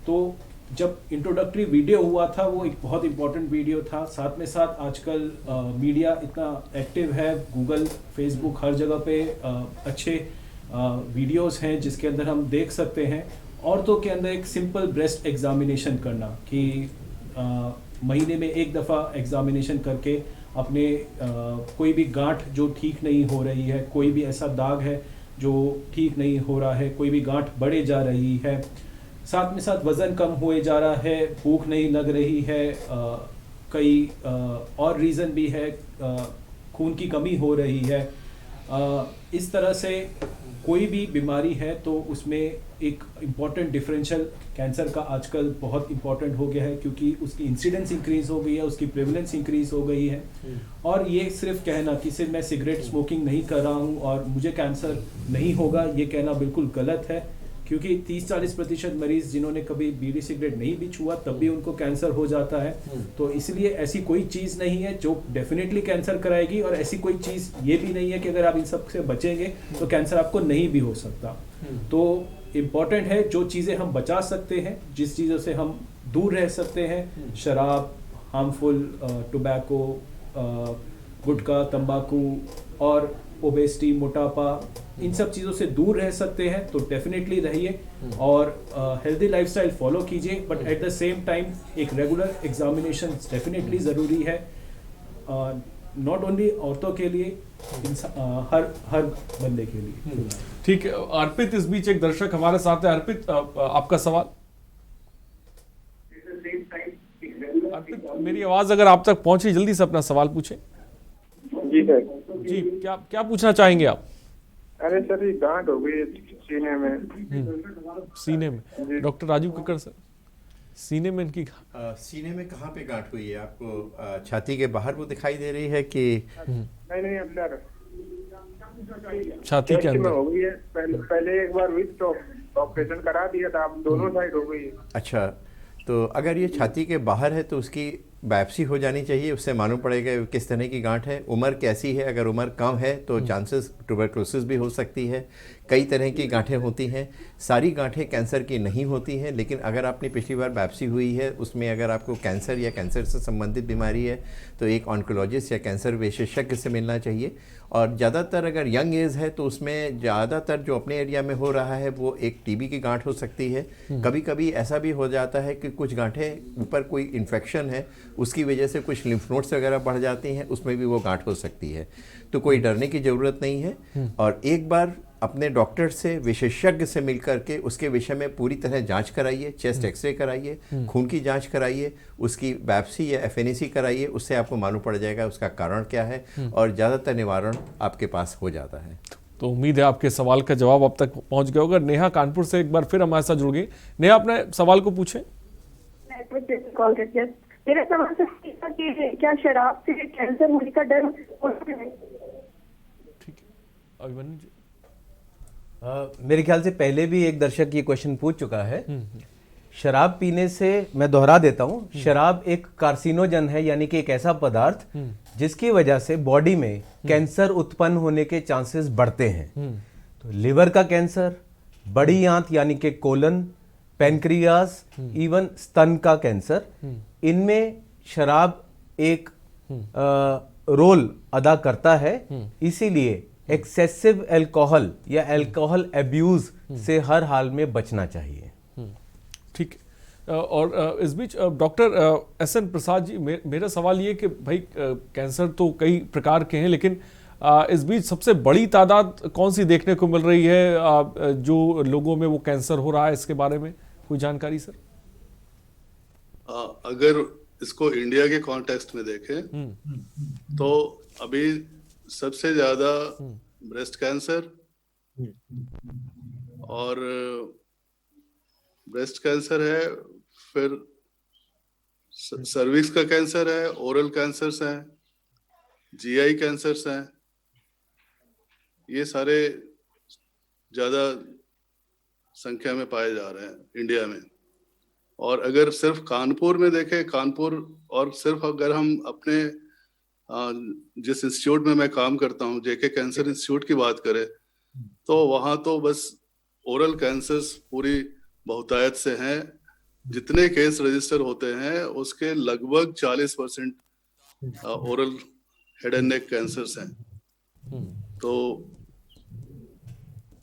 तो जब इंट्रोडक्टरी वीडियो हुआ था वो एक बहुत इंपॉर्टेंट वीडियो था। साथ में साथ आजकल मीडिया इतना एक्टिव है, गूगल, फेसबुक, हर जगह पे अच्छे वीडियोस हैं जिसके अंदर हम देख सकते हैं औरतों के अंदर एक सिंपल ब्रेस्ट एग्जामिनेशन करना, कि महीने में एक दफ़ा एग्जामिनेशन करके अपने कोई भी गांठ जो ठीक नहीं हो रही है, कोई भी ऐसा दाग है जो ठीक नहीं हो रहा है, कोई भी गांठ बढ़े जा रही है, साथ में साथ वज़न कम हुए जा रहा है, भूख नहीं लग रही है, कई और रीज़न भी है, खून की कमी हो रही है, इस तरह से कोई भी बीमारी है तो उसमें एक इम्पॉर्टेंट डिफरेंशियल कैंसर का आजकल बहुत इम्पॉर्टेंट हो गया है, क्योंकि उसकी इंसिडेंस इंक्रीज हो गई है, उसकी प्रेवलेंस इंक्रीज हो गई है। और ये सिर्फ कहना कि सिर्फ मैं सिगरेट स्मोकिंग नहीं कर रहा हूँ और मुझे कैंसर नहीं होगा, ये कहना बिल्कुल गलत है। क्योंकि 30-40% मरीज जिन्होंने कभी बीड़ी सिगरेट नहीं भी छुआ तब भी उनको कैंसर हो जाता है। तो इसलिए ऐसी कोई चीज़ नहीं है जो डेफिनेटली कैंसर कराएगी, और ऐसी कोई चीज़ ये भी नहीं है कि अगर आप इन सब से बचेंगे तो कैंसर आपको नहीं भी हो सकता। तो इम्पॉर्टेंट है जो चीज़ें हम बचा सकते हैं, जिस चीज़ों से हम दूर रह सकते हैं, शराब, हार्मफुल टोबैको, गुटखा, तंबाकू और ओबेसिटी, मोटापा, इन सब चीज़ों से दूर रह सकते हैं तो डेफिनेटली रहिए और हेल्दी लाइफस्टाइल फॉलो कीजिए। But at the same time एक रेगुलर एग्जामिनेशन डेफिनेटली ज़रूरी है, नॉट ओनली औरतों के लिए, हर बंदे के लिए। ठीक है अर्पित, इस बीच एक दर्शक हमारे साथ है। अर्पित, आपका सवाल। अर्पित, मेरी आवाज अगर आप तक पहुंची, जल्दी से अपना सवाल पूछें। जी सर। जी, क्या पूछना चाहेंगे आप? अरे सर, ये गांठ हो गई सीने में। सीने में? डॉक्टर राजीव कक्कड़ सर, सीने में इनकी सीने में कहाँ पे गांठ हुई है? आपको छाती के बाहर वो दिखाई दे रही है कि नहीं अंदर छाती के अंदर हो गई है? पहले एक बार हुई तो ऑपरेशन करा दिया था, अब दोनों साइड हो गई है। अच्छा, तो अगर ये छाती के बाहर है तो उसकी बायोप्सी हो जानी चाहिए, उससे मालूम पड़ेगा किस तरह की गांठ है, उम्र कैसी है। अगर उम्र कम है तो चांसेस ट्यूबरकुलोसिस भी हो सकती है। कई तरह की गांठें होती हैं, सारी गांठें कैंसर की नहीं होती हैं, लेकिन अगर आपने पिछली बार बायोप्सी हुई है उसमें अगर आपको कैंसर या कैंसर से संबंधित बीमारी है तो एक ऑन्कोलॉजिस्ट या कैंसर विशेषज्ञ से मिलना चाहिए। और ज़्यादातर अगर यंग एज है तो उसमें ज़्यादातर जो अपने एरिया में हो रहा है वो एक टीबी की गांठ हो सकती है। कभी कभी ऐसा भी हो जाता है कि कुछ गांठें ऊपर कोई इन्फेक्शन है, उसकी वजह से कुछ लिम्फ नोड्स वगैरह बढ़ जाती हैं, उसमें भी वो गांठ हो सकती है। तो कोई डरने की ज़रूरत नहीं है, और एक बार अपने डॉक्टर से, विशेषज्ञ से मिलकर के उसके विषय में पूरी तरह जांच कराइए, चेस्ट एक्सरे कराइए, खून की जांच कराइए, उसकी बायोप्सी या एफएनएसी कराइए, उससे आपको मालूम पड़ जाएगा उसका कारण क्या है, और ज़्यादातर निवारण आपके पास हो जाता है। तो उम्मीद है आपके सवाल का जवाब अब तक पहुंच गया होगा। नेहा कानपुर से एक बार फिर हमारे साथ जुड़ गई। नेहा, अपने सवाल को पूछें। मेरा सवाल था कि क्या शराब से कैंसर होने का डर? ठीक है, अभिमन्यु जी। मेरे ख्याल से पहले भी एक दर्शक ये क्वेश्चन पूछ चुका है। शराब पीने से, मैं दोहरा देता हूँ, शराब एक कार्सिनोजन है, यानी कि एक ऐसा पदार्थ जिसकी वजह से बॉडी में कैंसर उत्पन्न होने के चांसेस बढ़ते हैं। तो लिवर का कैंसर, बड़ी आंत यानी कि कोलन, पैनक्रियास, इवन स्तन का कैंसर, इनमें शराब एक रोल अदा करता है। इसीलिए एक्सेसिव अल्कोहल या अल्कोहल अब्यूज से हर हाल में बचना चाहिए। ठीक है, और इस बीच डॉक्टर एस.एन. प्रसाद जी, मेरा सवाल ये कि भाई कैंसर तो कई प्रकार के हैं, लेकिन इस बीच सबसे बड़ी तादाद कौन सी देखने को मिल रही है जो लोगों में वो कैंसर हो रहा है, इसके बारे में कोई जानकारी सर? अगर इसको इंडिया के कॉन्टेक्स्ट में देखें तो अभी सबसे ज्यादा ब्रेस्ट कैंसर और ब्रेस्ट कैंसर है, फिर सर्विक्स का कैंसर है, ओरल कैंसर्स हैं, जीआई कैंसर्स हैं, ये सारे ज्यादा संख्या में पाए जा रहे हैं इंडिया में। और अगर सिर्फ कानपुर में देखें, कानपुर और सिर्फ अगर हम अपने जिस इंस्टीट्यूट में मैं काम करता हूँ, जेके कैंसर इंस्टीट्यूट की बात करें तो वहाँ तो बस ओरल कैंसर्स पूरी बहुतायत से हैं। जितने केस रजिस्टर होते हैं उसके लगभग 40% oral head and neck cancers हैं। तो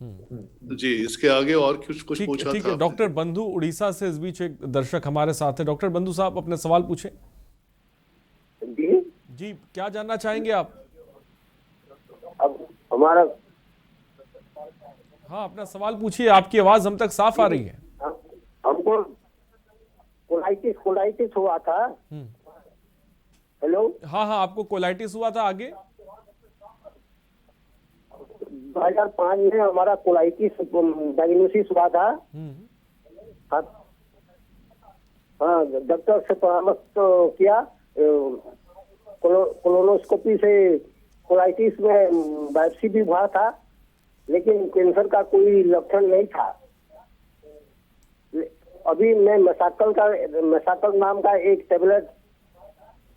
जी, इसके आगे और कुछ पूछा ठीक था। है, डॉक्टर बंधु उड़ीसा से इस बीच एक दर्शक हमारे साथ है। डॉक्टर बंधु साहब, अपने सवाल पूछें। जी, क्या जानना चाहेंगे आप? अब हमारा, हाँ, अपना सवाल पूछिए, आपकी आवाज हम तक साफ आ रही है। हमको कोलाइटिस हुआ था। हेलो, हाँ, आपको कोलाइटिस हुआ था, आगे? 2005 में हमारा कोलाइटिस डायग्नोसिस हुआ था। हाँ, डॉक्टर से परामर्श तो किया, कोलोनोस्कोपी से कोलाइटिस में बायोप्सी भी हुआ था, लेकिन कैंसर का कोई लक्षण नहीं था। अभी मैं मसाकल नाम का एक टेबलेट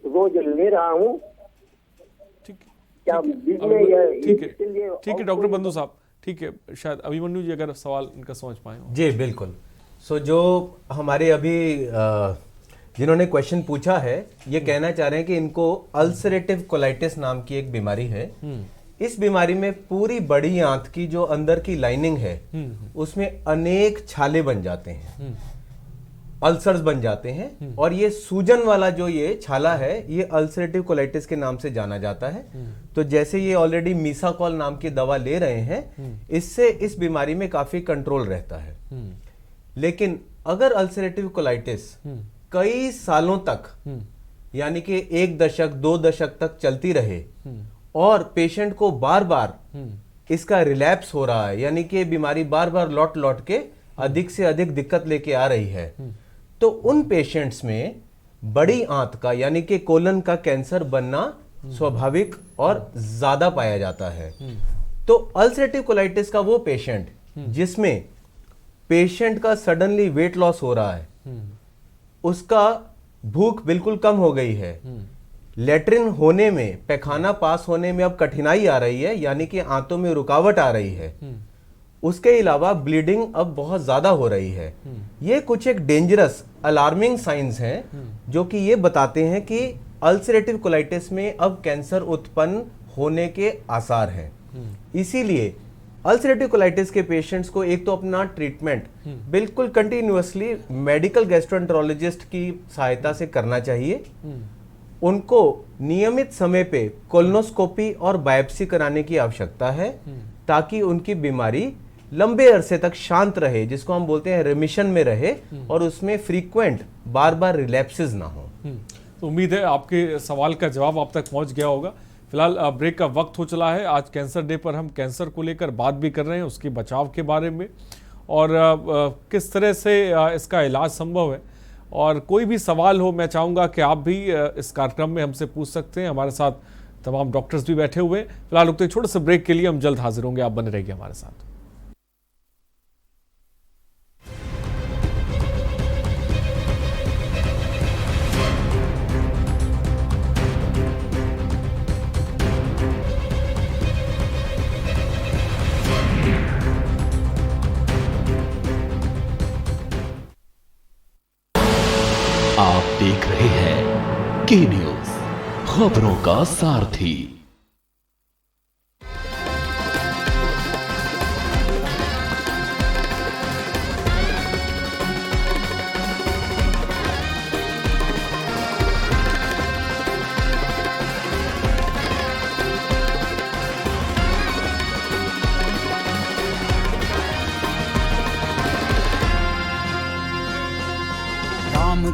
रोज ले रहा हूँ। क्या बीच में यह ठीक है डॉक्टर बंधु साहब, ठीक है, शायद अभिमन्यु जी अगर सवाल इनका समझ पाए। जी बिल्कुल। सो जो हमारे अभी जिन्होंने क्वेश्चन पूछा है, ये कहना चाह रहे हैं कि इनको अल्सरेटिव कोलाइटिस नाम की एक बीमारी है। इस बीमारी में पूरी बड़ी आंत की जो अंदर की लाइनिंग है उसमें अनेक छाले बन जाते हैं, अल्सर्स बन जाते हैं, और ये सूजन वाला जो ये छाला है ये अल्सरेटिव कोलाइटिस के नाम से जाना जाता है। तो जैसे ये ऑलरेडी मीसाकॉल नाम की दवा ले रहे हैं, इससे इस बीमारी में काफी कंट्रोल रहता है। लेकिन अगर अल्सरेटिव कोलाइटिस कई सालों तक, यानी कि 1 दशक 2 दशक तक चलती रहे और पेशेंट को बार बार इसका रिलैप्स हो रहा है, यानी कि बीमारी बार बार लौट लौट के अधिक से अधिक दिक्कत लेके आ रही है, तो उन पेशेंट्स में बड़ी आंत का यानी कि कोलन का कैंसर बनना स्वाभाविक और ज्यादा पाया जाता है। तो अल्सरेटिव कोलाइटिस का वो पेशेंट जिसमें पेशेंट का सडनली वेट लॉस हो रहा है, उसका भूख बिल्कुल कम हो गई है, लेट्रिन होने में, पैखाना पास होने में अब कठिनाई आ रही है, यानी कि आंतों में रुकावट आ रही है, उसके अलावा ब्लीडिंग अब बहुत ज्यादा हो रही है। ये कुछ एक डेंजरस अलार्मिंग साइंस हैं जो कि ये बताते हैं कि अल्सरेटिव कोलाइटिस में अब कैंसर उत्पन्न होने के आसार हैं। इसीलिए अल्सरेटिव कोलाइटिस के पेशेंट्स को एक तो अपना ट्रीटमेंट बिल्कुल कंटिन्यूअसली मेडिकल गैस्ट्रोएंटरोलॉजिस्ट की सहायता से करना चाहिए। उनको नियमित समय पे कोलोनोस्कोपी और बायोप्सी कराने की आवश्यकता है ताकि उनकी बीमारी लंबे अरसे तक शांत रहे, जिसको हम बोलते हैं रिमिशन में रहे, और उसमें फ्रीक्वेंट बार बार रिलैप्सेस ना हो। तो उम्मीद है आपके सवाल का जवाब आप तक पहुंच गया होगा। फिलहाल ब्रेक का वक्त हो चला है। आज कैंसर डे पर हम कैंसर को लेकर बात भी कर रहे हैं, उसके बचाव के बारे में और किस तरह से इसका इलाज संभव है। और कोई भी सवाल हो, मैं चाहूँगा कि आप भी इस कार्यक्रम में हमसे पूछ सकते हैं। हमारे साथ तमाम डॉक्टर्स भी बैठे हुए हैं। फिलहाल रुकते छोटे से ब्रेक के लिए, हम जल्द हाजिर होंगे, आप बने रहिए हमारे साथ। आप देख रहे हैं के न्यूज, खबरों का सारथी।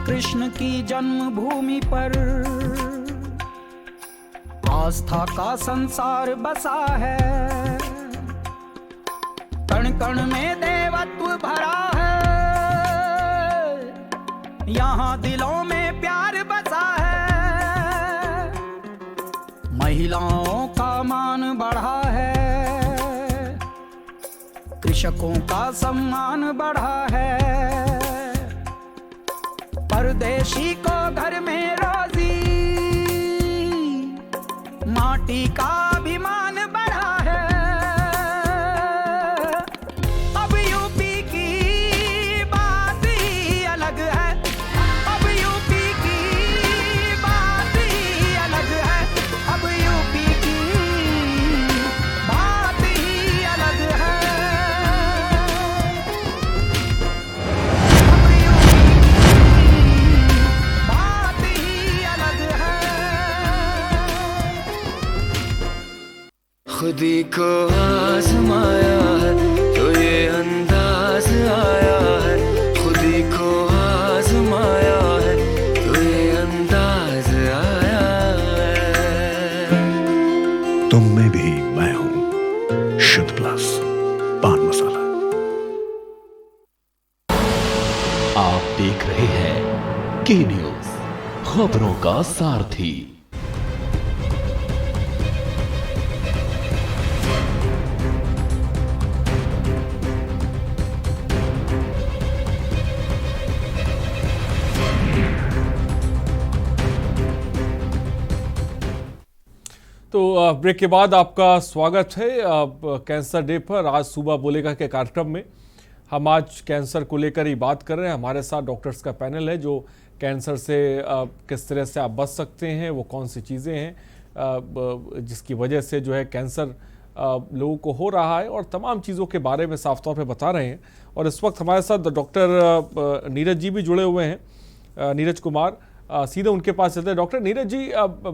कृष्ण की जन्मभूमि पर आस्था का संसार बसा है, कण कण में देवत्व भरा है, यहाँ दिलों में प्यार बसा है, महिलाओं का मान बढ़ा है, कृषकों का सम्मान बढ़ा है, परदेशी को घर में रोजी, माटी का अभिमान बढ़ा है। अब यूपी की बात ही अलग है, अब यूपी की बात ही अलग है, अब यूपी की बात ही अलग है। खुदी को आजमाया है तो ये अंदाज आया है, खुदी को आजमाया है तो ये अंदाज आया है। तुम में भी मैं हूं, शुद्ध प्लस पान मसाला। आप देख रहे हैं के न्यूज, खबरों का सारथी। तो ब्रेक के बाद आपका स्वागत है कैंसर डे पर। आज सुबह बोलेगा के कार्यक्रम में हम आज कैंसर को लेकर ही बात कर रहे हैं। हमारे साथ डॉक्टर्स का पैनल है जो कैंसर से किस तरह से आप बच सकते हैं, वो कौन सी चीज़ें हैं जिसकी वजह से जो है कैंसर लोगों को हो रहा है, और तमाम चीज़ों के बारे में साफ तौर पे बता रहे हैं। और इस वक्त हमारे साथ डॉक्टर नीरज जी भी जुड़े हुए हैं, नीरज कुमार। सीधे उनके पास चलते हैं। डॉक्टर नीरज जी,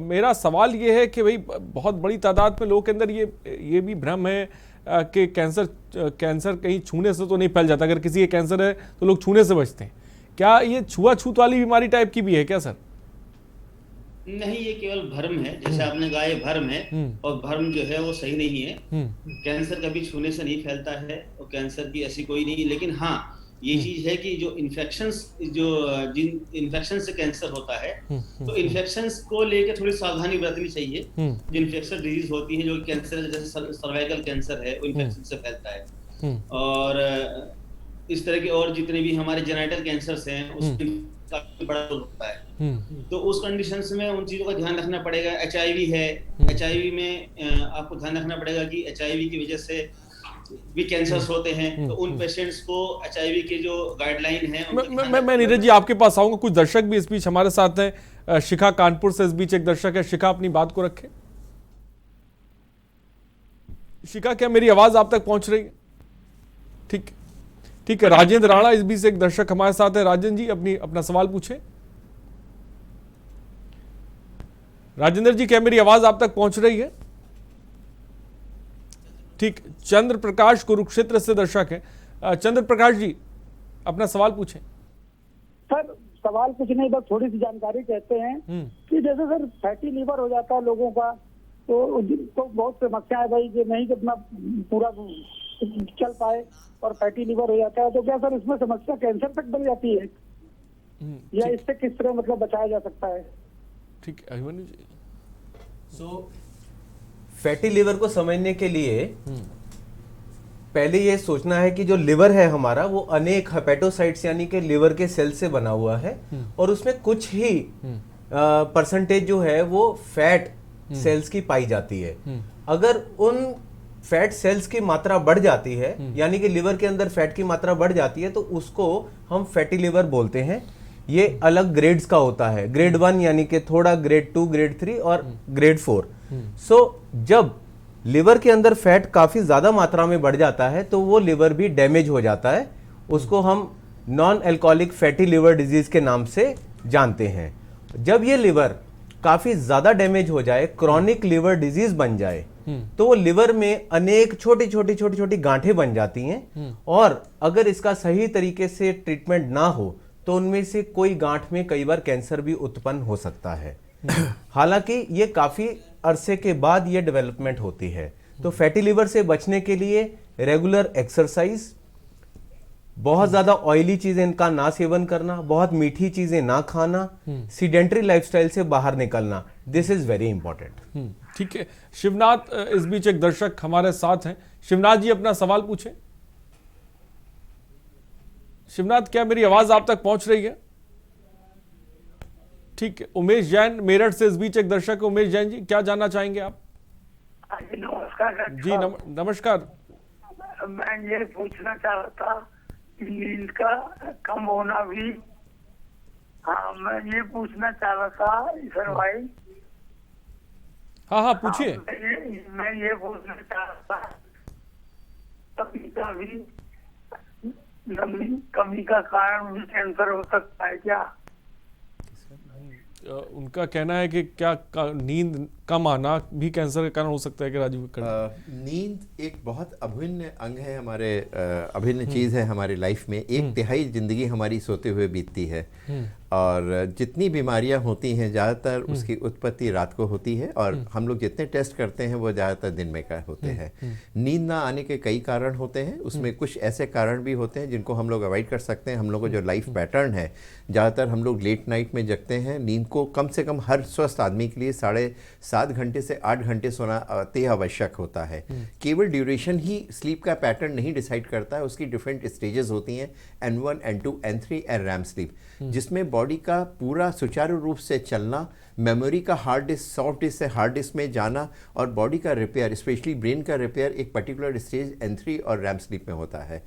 मेरा सवाल ये है कि भाई बहुत बड़ी तादाद में लोगों के अंदर ये भी भ्रम है कि कैंसर कहीं छूने से तो नहीं फैल जाता। अगर किसी के कैंसर है तो लोग छूने से बचते हैं। क्या ये छुआछूत वाली बीमारी टाइप की भी है क्या सर? नहीं, ये केवल भ्रम है। जैसे आपने कहा ये भ्रम है, और भ्रम जो है वो सही नहीं है। कैंसर कभी छूने से नहीं फैलता है और कैंसर की ऐसी कोई नहीं। लेकिन हाँ, ये चीज है कि जो जिन इन्फेक्शन से कैंसर होता है, तो इन्फेक्शंस को लेकर थोड़ी सावधानी बरतनी चाहिए। जो इन्फेक्शन डिजीज होती है, जो कैंसर जैसे सर्वाइकल कैंसर है, वो इन्फेक्शन से फैलता है। और इस तरह के और जितने भी हमारे जेनाइटल कैंसर्स हैं, उसमें काफी बड़ा रोल होता है। तो उस कंडीशंस में उन चीजों का ध्यान रखना पड़ेगा। HIV है, HIV में आपको ध्यान रखना पड़ेगा कि HIV की वजह से भी कैंसर्स होते हैं। तो उन पेशेंट्स को HIV के जो गाइडलाइन है मैं नीरज जी आपके पास आऊंगा। कुछ दर्शक भी इस बीच हमारे साथ हैं। शिखा कानपुर से इस बीच एक दर्शक है। शिखा, अपनी बात को रखें। शिखा, क्या मेरी आवाज आप तक पहुंच रही है? ठीक है। राजेंद्र राणा इस बीच एक दर्शक हमारे साथ है। राजेंद्र जी, अपना सवाल पूछें। राजेंद्र जी, क्या मेरी आवाज आप तक पहुंच रही है? ठीक। चंद्र प्रकाश कुरुक्षेत्र से दर्शक है। चंद्र प्रकाश जी, अपना सवाल पूछें। सर, सवाल कुछ नहीं, बस थोड़ी सी जानकारी कहते हैं कि जैसे सर फैटी लीवर हो जाता है लोगों का, तो बहुत समस्या है भाई, कि नहीं कितना पूरा चल पाए और फैटी लीवर हो जाता है। तो क्या सर इसमें समस्या कैंसर तक बन जाती है, या इससे किस तरह मतलब बचाया जा सकता है? ठीक है अभिमन्यु जी। फैटी लिवर को समझने के लिए पहले ये सोचना है कि जो लिवर है हमारा, वो अनेक हेपेटोसाइट्स यानी कि लिवर के सेल से बना हुआ है, और उसमें कुछ ही परसेंटेज जो है वो फैट सेल्स की पाई जाती है। अगर उन फैट सेल्स की मात्रा बढ़ जाती है, यानी कि लिवर के अंदर फैट की मात्रा बढ़ जाती है, तो उसको हम फैटी लिवर बोलते हैं। ये अलग ग्रेड्स का होता है, ग्रेड 1 यानी कि थोड़ा, ग्रेड 2, ग्रेड 3 और ग्रेड 4। जब लिवर के अंदर फैट काफी ज्यादा मात्रा में बढ़ जाता है, तो वो लिवर भी डैमेज हो जाता है। उसको हम non alcoholic fatty liver disease के नाम से जानते हैं। जब ये लिवर काफी ज्यादा डैमेज हो जाए, क्रॉनिक लिवर डिजीज बन जाए, तो वो लिवर में अनेक छोटी छोटी गांठें बन जाती हैं, और अगर इसका सही तरीके से ट्रीटमेंट ना हो तो उनमें से कोई गांठ में कई बार कैंसर भी उत्पन्न हो सकता है। हालांकि ये काफी अरसे के बाद ये डेवलपमेंट होती है। तो फैटी लिवर से बचने के लिए रेगुलर एक्सरसाइज, बहुत ज्यादा ऑयली चीजें इनका ना सेवन करना, बहुत मीठी चीजें ना खाना, सीडेंटरी लाइफस्टाइल से बाहर निकलना, दिस इज वेरी इंपॉर्टेंट। ठीक है। शिवनाथ इस बीच एक दर्शक हमारे साथ हैं। शिवनाथ जी, अपना सवाल पूछें। शिवनाथ, क्या मेरी आवाज आप तक पहुंच रही है? ठीक है। उमेश जैन मेरठ से इस बीच एक दर्शक है। उमेश जैन जी, क्या जानना चाहेंगे आप? नमस्कार जी नमस्कार। मैं ये पूछना चाह रहा था कि नींद का कम होना भी, हाँ मैं ये पूछना चाह रहा था ईश्वर भाई। हाँ पूछिए। मैं ये पूछना चाह रहा था, कमी का कारण भी कैंसर हो सकता है क्या? उनका कहना है कि क्या नींद कम आना भी कैंसर का कारण हो सकता है कि राजीव? नींद एक बहुत अभिन्न अंग है हमारे, अभिन्न चीज़ है हमारी लाइफ में। 1/3 जिंदगी हमारी सोते हुए बीतती है, और जितनी बीमारियां होती हैं ज़्यादातर उसकी उत्पत्ति रात को होती है, और हम लोग जितने टेस्ट करते हैं वो ज़्यादातर दिन में का होते हैं। नींद ना आने के कई कारण होते हैं, उसमें कुछ ऐसे कारण भी होते हैं जिनको हम लोग अवॉइड कर सकते हैं। हम लोग को जो लाइफ पैटर्न है, ज़्यादातर हम लोग लेट नाइट में जगते हैं। नींद को कम से कम हर स्वस्थ आदमी के लिए 7.5 7 घंटे से 8 घंटे सोना अति आवश्यक होता है। केवल ड्यूरेशन ही स्लीप का पैटर्न नहीं डिसाइड करता है, उसकी डिफरेंट स्टेजेस होती हैं, N1, N2, N3 and REM sleep, जिसमें बॉडी का पूरा सुचारू रूप से चलना, मेमोरी का हार्ड डिस्क, सॉफ्ट डिस्क से हार्ड डिस्क में जाना और बॉडी का रिपेयर, स्पेशली ब्रेन का रिपेयर एक पर्टिकुलर स्टेज N3 और रैम स्लीप में होता है।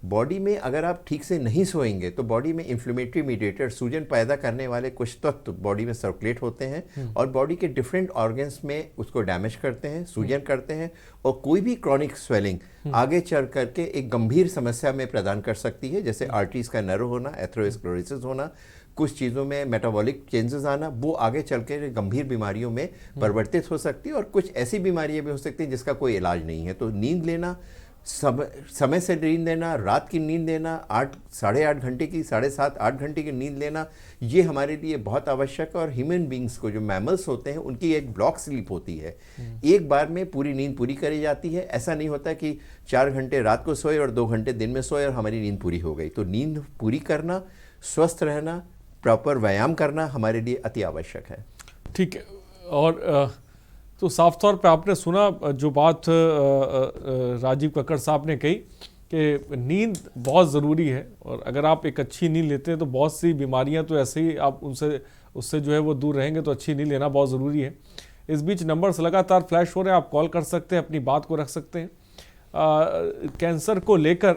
बॉडी में अगर आप ठीक से नहीं सोएंगे तो बॉडी में इन्फ्लेमेटरी मीडिएटर, सूजन पैदा करने वाले कुछ तत्व बॉडी में सर्कुलेट होते हैं और बॉडी के डिफरेंट ऑर्गन्स में उसको डैमेज करते हैं, सूजन करते हैं और कोई भी क्रॉनिक स्वेलिंग आगे चल करके एक गंभीर समस्या में प्रदान कर सकती है, जैसे आर्टरीज का नर्व होना, एथेरोस्क्लेरोसिस होना, कुछ चीज़ों में मेटाबॉलिक चेंजेस आना, वो आगे चल के गंभीर बीमारियों में परिवर्तित हो सकती है और कुछ ऐसी बीमारियां भी हो सकती हैं जिसका कोई इलाज नहीं है। तो नींद लेना, समय से नींद लेना, रात की नींद लेना, 8-8.5 घंटे की, 7.5-8 घंटे की नींद लेना, ये हमारे लिए बहुत आवश्यक है। और ह्यूमन बींग्स को, जो मैमल्स होते हैं, उनकी एक ब्लॉक स्लीप होती है, एक बार में पूरी नींद पूरी करी जाती है। ऐसा नहीं होता कि 4 घंटे रात को सोए और 2 घंटे दिन में सोए और हमारी नींद पूरी हो गई। तो नींद पूरी करना, स्वस्थ रहना, प्रॉपर व्यायाम करना हमारे लिए अति आवश्यक है। ठीक है। और तो साफ तौर पे आपने सुना जो बात राजीव कक्कड़ साहब ने कही कि नींद बहुत ज़रूरी है और अगर आप एक अच्छी नींद लेते हैं तो बहुत सी बीमारियां तो ऐसे ही आप उससे जो है वो दूर रहेंगे। तो अच्छी नींद लेना बहुत ज़रूरी है। इस बीच नंबर्स लगातार फ्लैश हो रहे हैं, आप कॉल कर सकते हैं, अपनी बात को रख सकते हैं। कैंसर को लेकर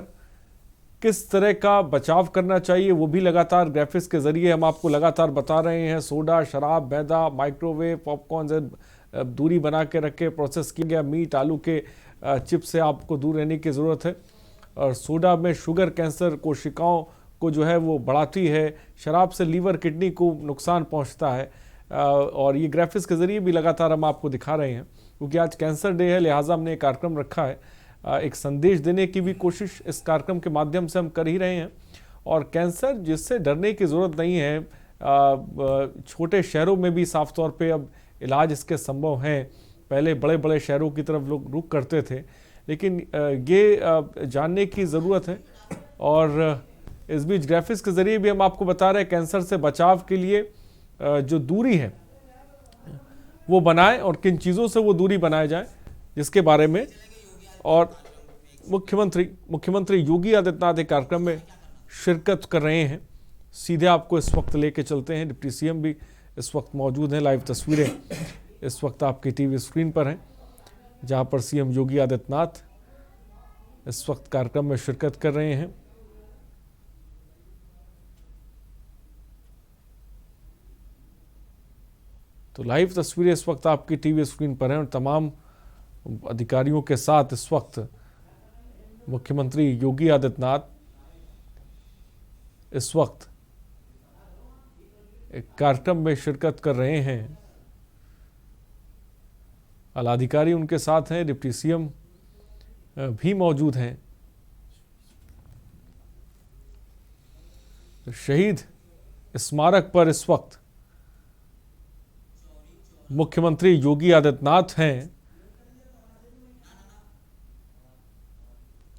किस तरह का बचाव करना चाहिए वो भी लगातार ग्राफिक्स के ज़रिए हम आपको लगातार बता रहे हैं। सोडा, शराब, मैदा, माइक्रोवेव, पॉपकॉर्न से दूरी बना के रखे, प्रोसेस किया गया मीट, आलू के चिप्स से आपको दूर रहने की ज़रूरत है। और सोडा में शुगर कैंसर कोशिकाओं को जो है वो बढ़ाती है, शराब से लीवर, किडनी को नुकसान पहुंचता है। और ये ग्राफिक्स के ज़रिए भी लगातार हम आपको दिखा रहे हैं, क्योंकि आज कैंसर डे है, लिहाजा हमने एक कार्यक्रम रखा है। एक संदेश देने की भी कोशिश इस कार्यक्रम के माध्यम से हम कर ही रहे हैं। और कैंसर जिससे डरने की ज़रूरत नहीं है, छोटे शहरों में भी साफ तौर पे अब इलाज इसके संभव हैं। पहले बड़े बड़े शहरों की तरफ लोग रुख करते थे, लेकिन ये जानने की ज़रूरत है। और इस बीच ग्राफिक्स के ज़रिए भी हम आपको बता रहे हैं कैंसर से बचाव के लिए जो दूरी है वो बनाएं और किन चीज़ों से वो दूरी बनाए जाए, जिसके बारे में। और मुख्यमंत्री योगी आदित्यनाथ एक कार्यक्रम में शिरकत कर रहे हैं। सीधे आपको इस वक्त लेके चलते हैं। डिप्टी सीएम भी इस वक्त मौजूद हैं। लाइव तस्वीरें इस वक्त आपकी टीवी स्क्रीन पर हैं, जहां पर सीएम योगी आदित्यनाथ इस वक्त कार्यक्रम में शिरकत कर रहे हैं। तो लाइव तस्वीरें इस वक्त आपकी टीवी स्क्रीन पर हैं और तमाम अधिकारियों के साथ इस वक्त मुख्यमंत्री योगी आदित्यनाथ इस वक्त एक कार्यक्रम में शिरकत कर रहे हैं। आलाधिकारी उनके साथ हैं, डिप्टी सीएम भी मौजूद हैं। तो शहीद स्मारक पर इस वक्त मुख्यमंत्री योगी आदित्यनाथ हैं।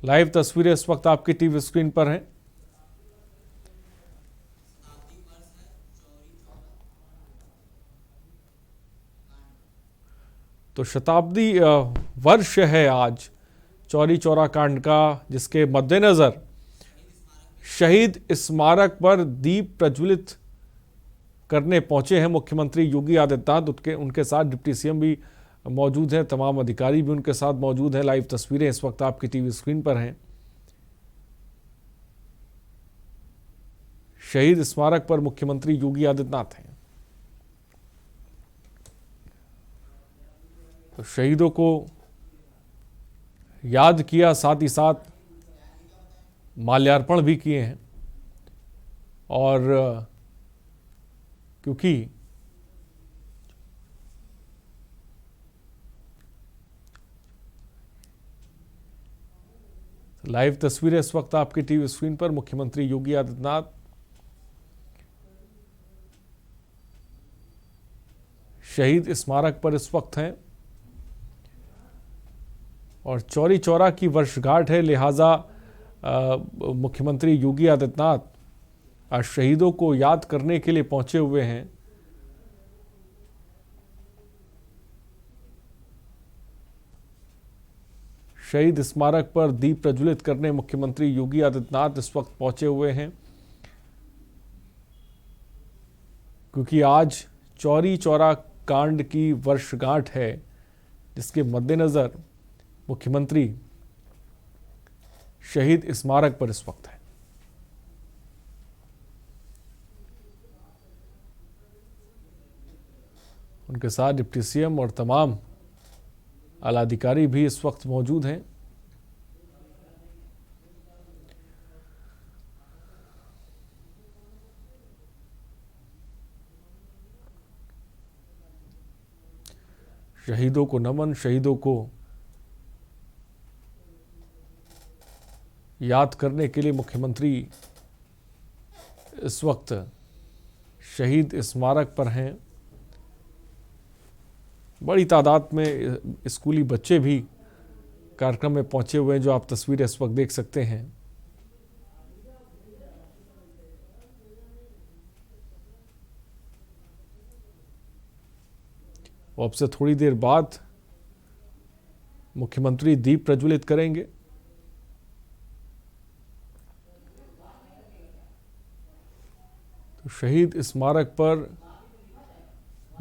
लाइव तस्वीरें इस वक्त आपकी टीवी स्क्रीन पर हैं। तो शताब्दी वर्ष है आज चौरी चौरा कांड का, जिसके मद्देनजर शहीद स्मारक पर दीप प्रज्वलित करने पहुंचे हैं मुख्यमंत्री योगी आदित्यनाथ। उनके साथ डिप्टी सीएम भी मौजूद हैं, तमाम अधिकारी भी उनके साथ मौजूद हैं। लाइव तस्वीरें इस वक्त आपकी टीवी स्क्रीन पर हैं। शहीद स्मारक पर मुख्यमंत्री योगी आदित्यनाथ हैं। तो शहीदों को याद किया, साथ ही साथ माल्यार्पण भी किए हैं। और क्योंकि लाइव तस्वीरें इस वक्त आपकी टीवी स्क्रीन पर मुख्यमंत्री योगी आदित्यनाथ शहीद स्मारक पर इस वक्त हैं। और चौरी चौरा की वर्षगांठ है, लिहाजा मुख्यमंत्री योगी आदित्यनाथ आज शहीदों को याद करने के लिए पहुंचे हुए हैं। शहीद स्मारक पर दीप प्रज्वलित करने मुख्यमंत्री योगी आदित्यनाथ इस वक्त पहुंचे हुए हैं, क्योंकि आज चौरी चौरा कांड की वर्षगांठ है, जिसके मद्देनजर मुख्यमंत्री शहीद स्मारक पर इस वक्त है। उनके साथ डिप्टी सीएम और तमाम आलाधिकारी भी इस वक्त मौजूद हैं। शहीदों को नमन, शहीदों को याद करने के लिए मुख्यमंत्री इस वक्त शहीद स्मारक पर हैं। बड़ी तादाद में स्कूली बच्चे भी कार्यक्रम में पहुंचे हुए हैं, जो आप तस्वीरें इस वक्त देख सकते हैं। और अब से थोड़ी देर बाद मुख्यमंत्री दीप प्रज्वलित करेंगे। तो शहीद स्मारक पर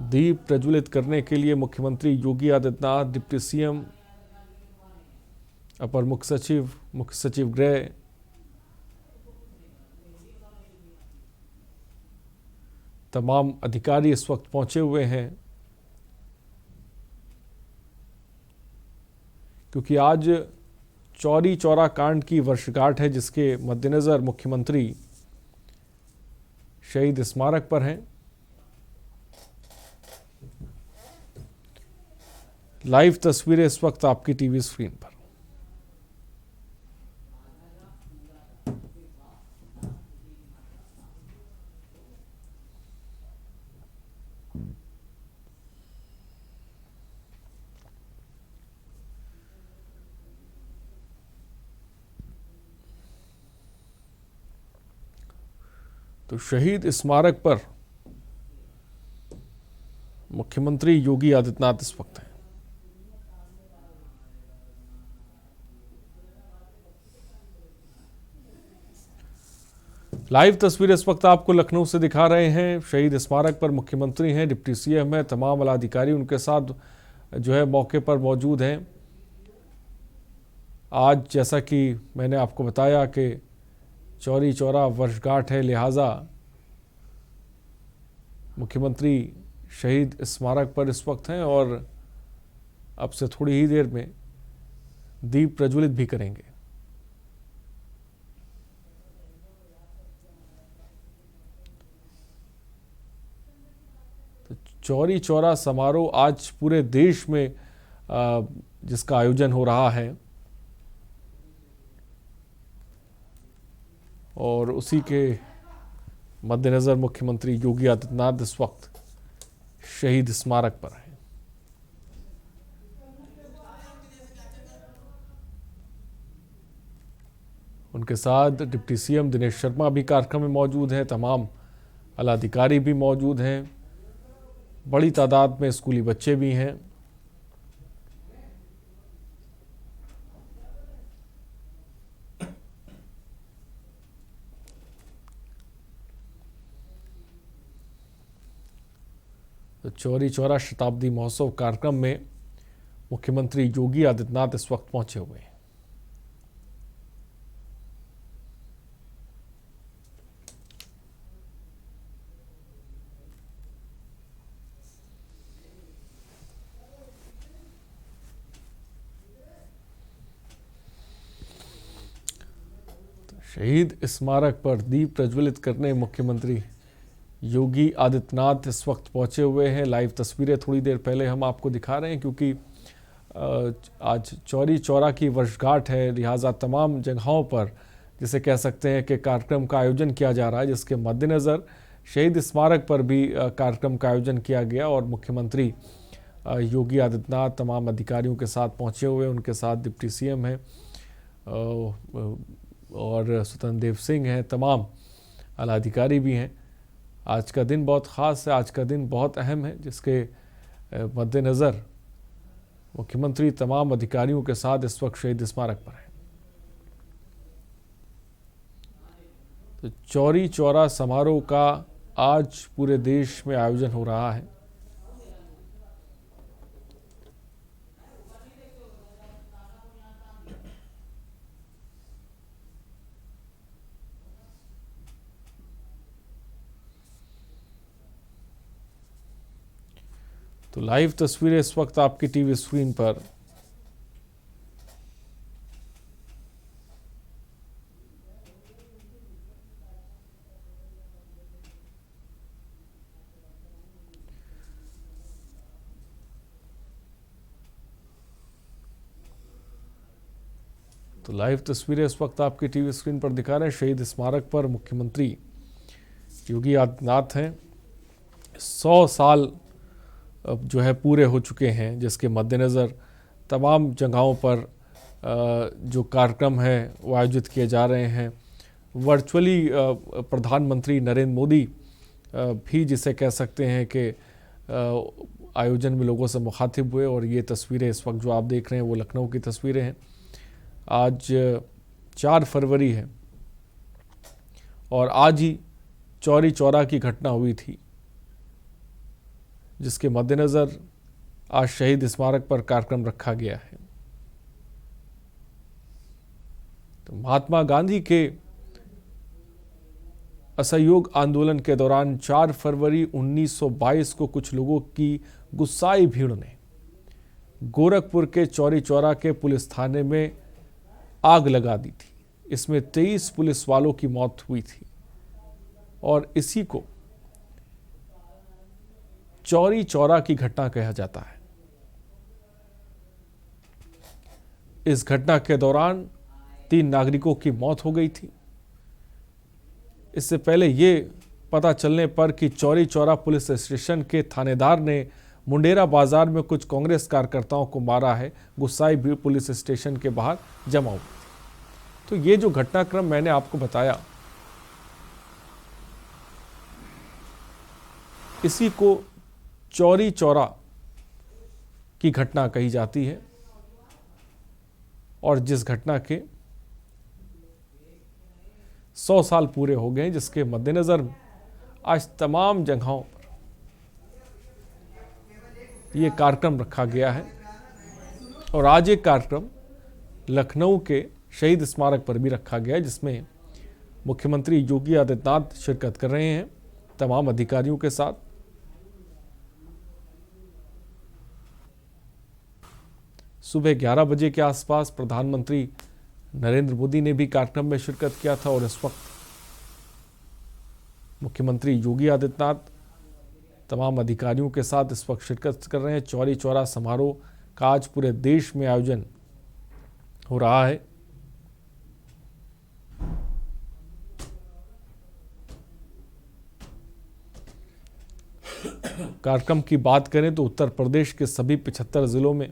दीप प्रज्वलित करने के लिए मुख्यमंत्री योगी आदित्यनाथ, डिप्टी सीएम, अपर मुख्य सचिव गृह, तमाम अधिकारी इस वक्त पहुंचे हुए हैं, क्योंकि आज चौरी चौरा कांड की वर्षगांठ है, जिसके मद्देनजर मुख्यमंत्री शहीद स्मारक पर हैं। लाइव तस्वीरें इस वक्त आपकी टीवी स्क्रीन पर। तो शहीद स्मारक पर मुख्यमंत्री योगी आदित्यनाथ इस वक्त हैं। लाइव तस्वीर इस वक्त आपको लखनऊ से दिखा रहे हैं। शहीद स्मारक पर मुख्यमंत्री हैं, डिप्टी सीएम हैं, तमाम आलाधिकारी उनके साथ जो है मौके पर मौजूद हैं। आज जैसा कि मैंने आपको बताया कि चौरी चौरा वर्षगांठ है, लिहाजा मुख्यमंत्री शहीद स्मारक पर इस वक्त हैं और अब से थोड़ी ही देर में दीप प्रज्वलित भी करेंगे। तो चौरी चौरा समारोह आज पूरे देश में जिसका आयोजन हो रहा है और उसी के मद्देनजर मुख्यमंत्री योगी आदित्यनाथ इस वक्त शहीद स्मारक पर हैं। उनके साथ डिप्टी सीएम दिनेश शर्मा भी कार्यक्रम में मौजूद हैं, तमाम आलाधिकारी भी मौजूद हैं, बड़ी तादाद में स्कूली बच्चे भी हैं। तो चौरी चौरा शताब्दी महोत्सव कार्यक्रम में मुख्यमंत्री योगी आदित्यनाथ इस वक्त पहुंचे हुए हैं। तो शहीद स्मारक पर दीप प्रज्वलित करने मुख्यमंत्री योगी आदित्यनाथ इस वक्त पहुंचे हुए हैं। लाइव तस्वीरें थोड़ी देर पहले हम आपको दिखा रहे हैं, क्योंकि आज चौरी चौरा की वर्षगांठ है, लिहाजा तमाम जगहों पर जिसे कह सकते हैं कि कार्यक्रम का आयोजन किया जा रहा है, जिसके मद्देनज़र शहीद स्मारक पर भी कार्यक्रम का आयोजन किया गया और मुख्यमंत्री योगी आदित्यनाथ तमाम अधिकारियों के साथ पहुंचे हुए। उनके साथ डिप्टी सीएम हैं और स्वतंत्र देव सिंह हैं, तमाम आलाधिकारी भी हैं। आज का दिन बहुत ख़ास है, आज का दिन बहुत अहम है, जिसके मद्देनज़र मुख्यमंत्री तमाम अधिकारियों के साथ इस वक्त शहीद स्मारक पर हैं। तो चौरी चौरा समारोह का आज पूरे देश में आयोजन हो रहा है। तो लाइव तस्वीरें इस वक्त आपकी टीवी स्क्रीन पर। तो लाइव तस्वीरें इस वक्त आपकी टीवी स्क्रीन पर दिखा रहे हैं। शहीद स्मारक पर मुख्यमंत्री योगी आदित्यनाथ हैं। 100 साल अब जो है पूरे हो चुके हैं, जिसके मद्देनज़र तमाम जगहों पर जो कार्यक्रम है वो आयोजित किए जा रहे हैं। वर्चुअली प्रधानमंत्री नरेंद्र मोदी भी जिसे कह सकते हैं कि आयोजन में लोगों से मुखातिब हुए। और ये तस्वीरें इस वक्त जो आप देख रहे हैं वो लखनऊ की तस्वीरें हैं। आज 4 फरवरी है और आज ही चौरी चौरा की घटना हुई थी, जिसके मद्देनज़र आज शहीद स्मारक पर कार्यक्रम रखा गया है। तो महात्मा गांधी के असहयोग आंदोलन के दौरान 4 फरवरी 1922 को कुछ लोगों की गुस्साई भीड़ ने गोरखपुर के चौरी चौरा के पुलिस थाने में आग लगा दी थी। इसमें 23 पुलिस वालों की मौत हुई थी और इसी को चौरी चौरा की घटना कहा जाता है। इस घटना के दौरान 3 नागरिकों की मौत हो गई थी। इससे पहले ये पता चलने पर कि चौरी चौरा पुलिस स्टेशन के थानेदार ने मुंडेरा बाजार में कुछ कांग्रेस कार्यकर्ताओं को मारा है, गुस्साई भीड़ पुलिस स्टेशन के बाहर जमा हुई थी। तो ये जो घटनाक्रम मैंने आपको बताया, इसी को चौरी चौरा की घटना कही जाती है। और जिस घटना के 100 साल पूरे हो गए, जिसके मद्देनज़र आज तमाम जगहों पर यह कार्यक्रम रखा गया है। और आज एक कार्यक्रम लखनऊ के शहीद स्मारक पर भी रखा गया है, जिसमें मुख्यमंत्री योगी आदित्यनाथ शिरकत कर रहे हैं तमाम अधिकारियों के साथ। सुबह 11 बजे के आसपास प्रधानमंत्री नरेंद्र मोदी ने भी कार्यक्रम में शिरकत किया था और इस वक्त मुख्यमंत्री योगी आदित्यनाथ तमाम अधिकारियों के साथ इस वक्त शिरकत कर रहे हैं। चौरी चौरा समारोह का आज पूरे देश में आयोजन हो रहा है। कार्यक्रम की बात करें तो उत्तर प्रदेश के सभी 75 जिलों में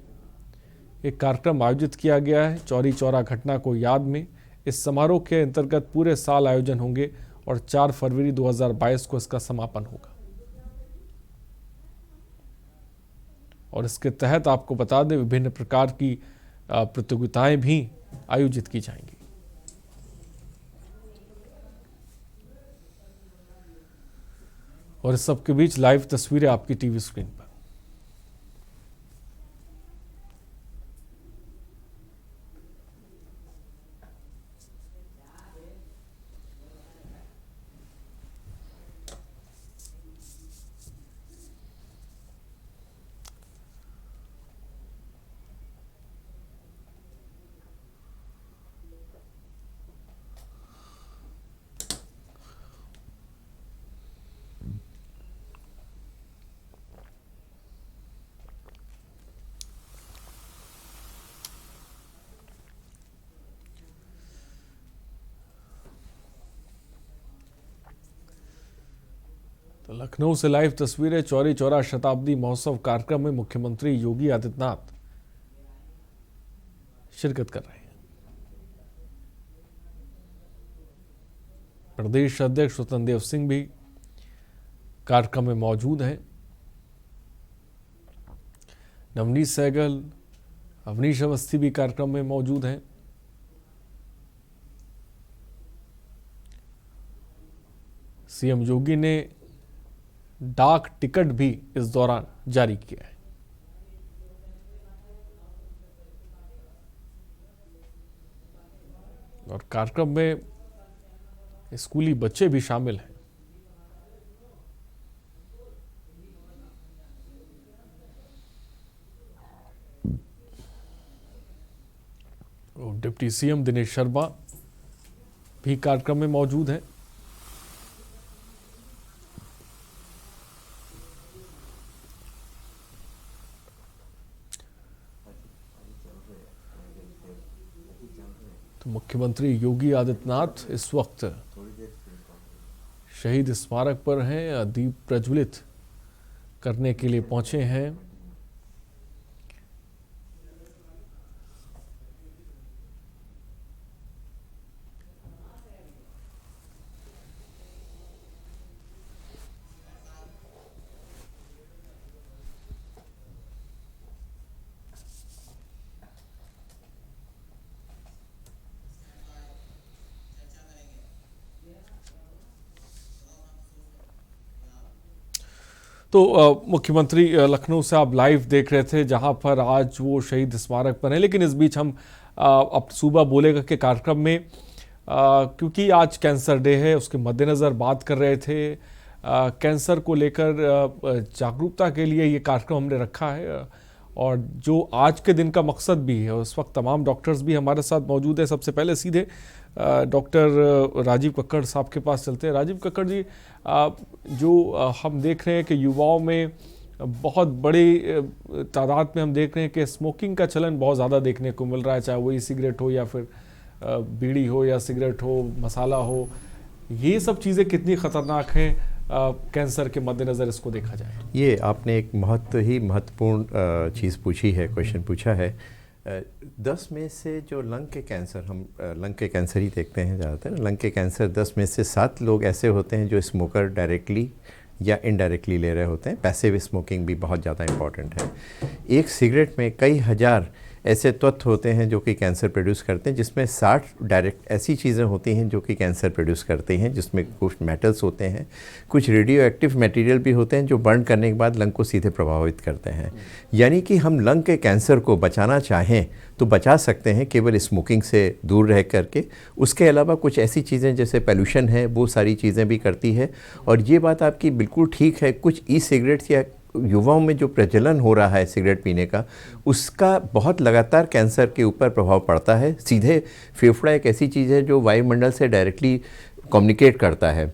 एक कार्यक्रम आयोजित किया गया है चौरी चौरा घटना को याद में। इस समारोह के अंतर्गत पूरे साल आयोजन होंगे और 4 फरवरी 2022 को इसका समापन होगा। और इसके तहत आपको बता दें, विभिन्न प्रकार की प्रतियोगिताएं भी आयोजित की जाएंगी। और इस सब के बीच लाइव तस्वीरें आपकी टीवी स्क्रीन पर। तो लखनऊ से लाइव तस्वीरें। चौरी चौरा शताब्दी महोत्सव कार्यक्रम में मुख्यमंत्री योगी आदित्यनाथ शिरकत कर रहे हैं। प्रदेश अध्यक्ष स्वतंत्र देव सिंह भी कार्यक्रम में मौजूद हैं। नवनीत सहगल, अवनीश अवस्थी भी कार्यक्रम में मौजूद हैं। सीएम योगी ने डाक टिकट भी इस दौरान जारी किया है। और कार्यक्रम में स्कूली बच्चे भी शामिल हैं। और डिप्टी सीएम दिनेश शर्मा भी कार्यक्रम में मौजूद हैं। तो मुख्यमंत्री योगी आदित्यनाथ इस वक्त शहीद स्मारक पर हैं, दीप प्रज्वलित करने के लिए पहुंचे हैं। तो मुख्यमंत्री लखनऊ से आप लाइव देख रहे थे, जहां पर आज वो शहीद स्मारक पर हैं। लेकिन इस बीच हम अब सूबा बोलेगा के कार्यक्रम में क्योंकि आज कैंसर डे है, उसके मद्देनज़र बात कर रहे थे। कैंसर को लेकर जागरूकता के लिए ये कार्यक्रम हमने रखा है और जो आज के दिन का मकसद भी है। उस वक्त तमाम डॉक्टर्स भी हमारे साथ मौजूद है। सबसे पहले सीधे डॉक्टर राजीव कक्कड़ साहब के पास चलते हैं। राजीव कक्कड़ जी, जो हम देख रहे हैं कि युवाओं में बहुत बड़ी तादाद में हम देख रहे हैं कि स्मोकिंग का चलन बहुत ज़्यादा देखने को मिल रहा है, चाहे वो ई सिगरेट हो या फिर बीड़ी हो या सिगरेट हो, मसाला हो। ये सब चीज़ें कितनी ख़तरनाक हैं कैंसर के मद्देनज़र इसको देखा जाए? ये आपने एक महत्वपूर्ण चीज़ पूछी है, क्वेश्चन पूछा है। 10 में से जो लंग के कैंसर, हम लंग के कैंसर ही देखते हैं ज़्यादातर। लंग के कैंसर 10 में से 7 लोग ऐसे होते हैं जो स्मोकर डायरेक्टली या इनडायरेक्टली ले रहे होते हैं। पैसिव स्मोकिंग भी बहुत ज़्यादा इम्पॉर्टेंट है। एक सिगरेट में कई हज़ार ऐसे तत्व होते हैं जो कि कैंसर प्रोड्यूस करते हैं, जिसमें 60 डायरेक्ट ऐसी चीज़ें होती हैं जो कि कैंसर प्रोड्यूस करती हैं, जिसमें कुछ मेटल्स होते हैं, कुछ रेडियो एक्टिव मटेरियल भी होते हैं जो बर्न करने के बाद लंग को सीधे प्रभावित करते हैं। यानी कि हम लंग के कैंसर को बचाना चाहें तो बचा सकते हैं केवल स्मोकिंग से दूर रह करके। उसके अलावा कुछ ऐसी चीज़ें जैसे पोल्यूशन है, वो सारी चीज़ें भी करती है। और ये बात आपकी बिल्कुल ठीक है, कुछ ई सिगरेट्स या युवाओं में जो प्रचलन हो रहा है सिगरेट पीने का, उसका बहुत लगातार कैंसर के ऊपर प्रभाव पड़ता है। सीधे फेफड़ा एक ऐसी चीज़ है जो वायुमंडल से डायरेक्टली कम्युनिकेट करता है।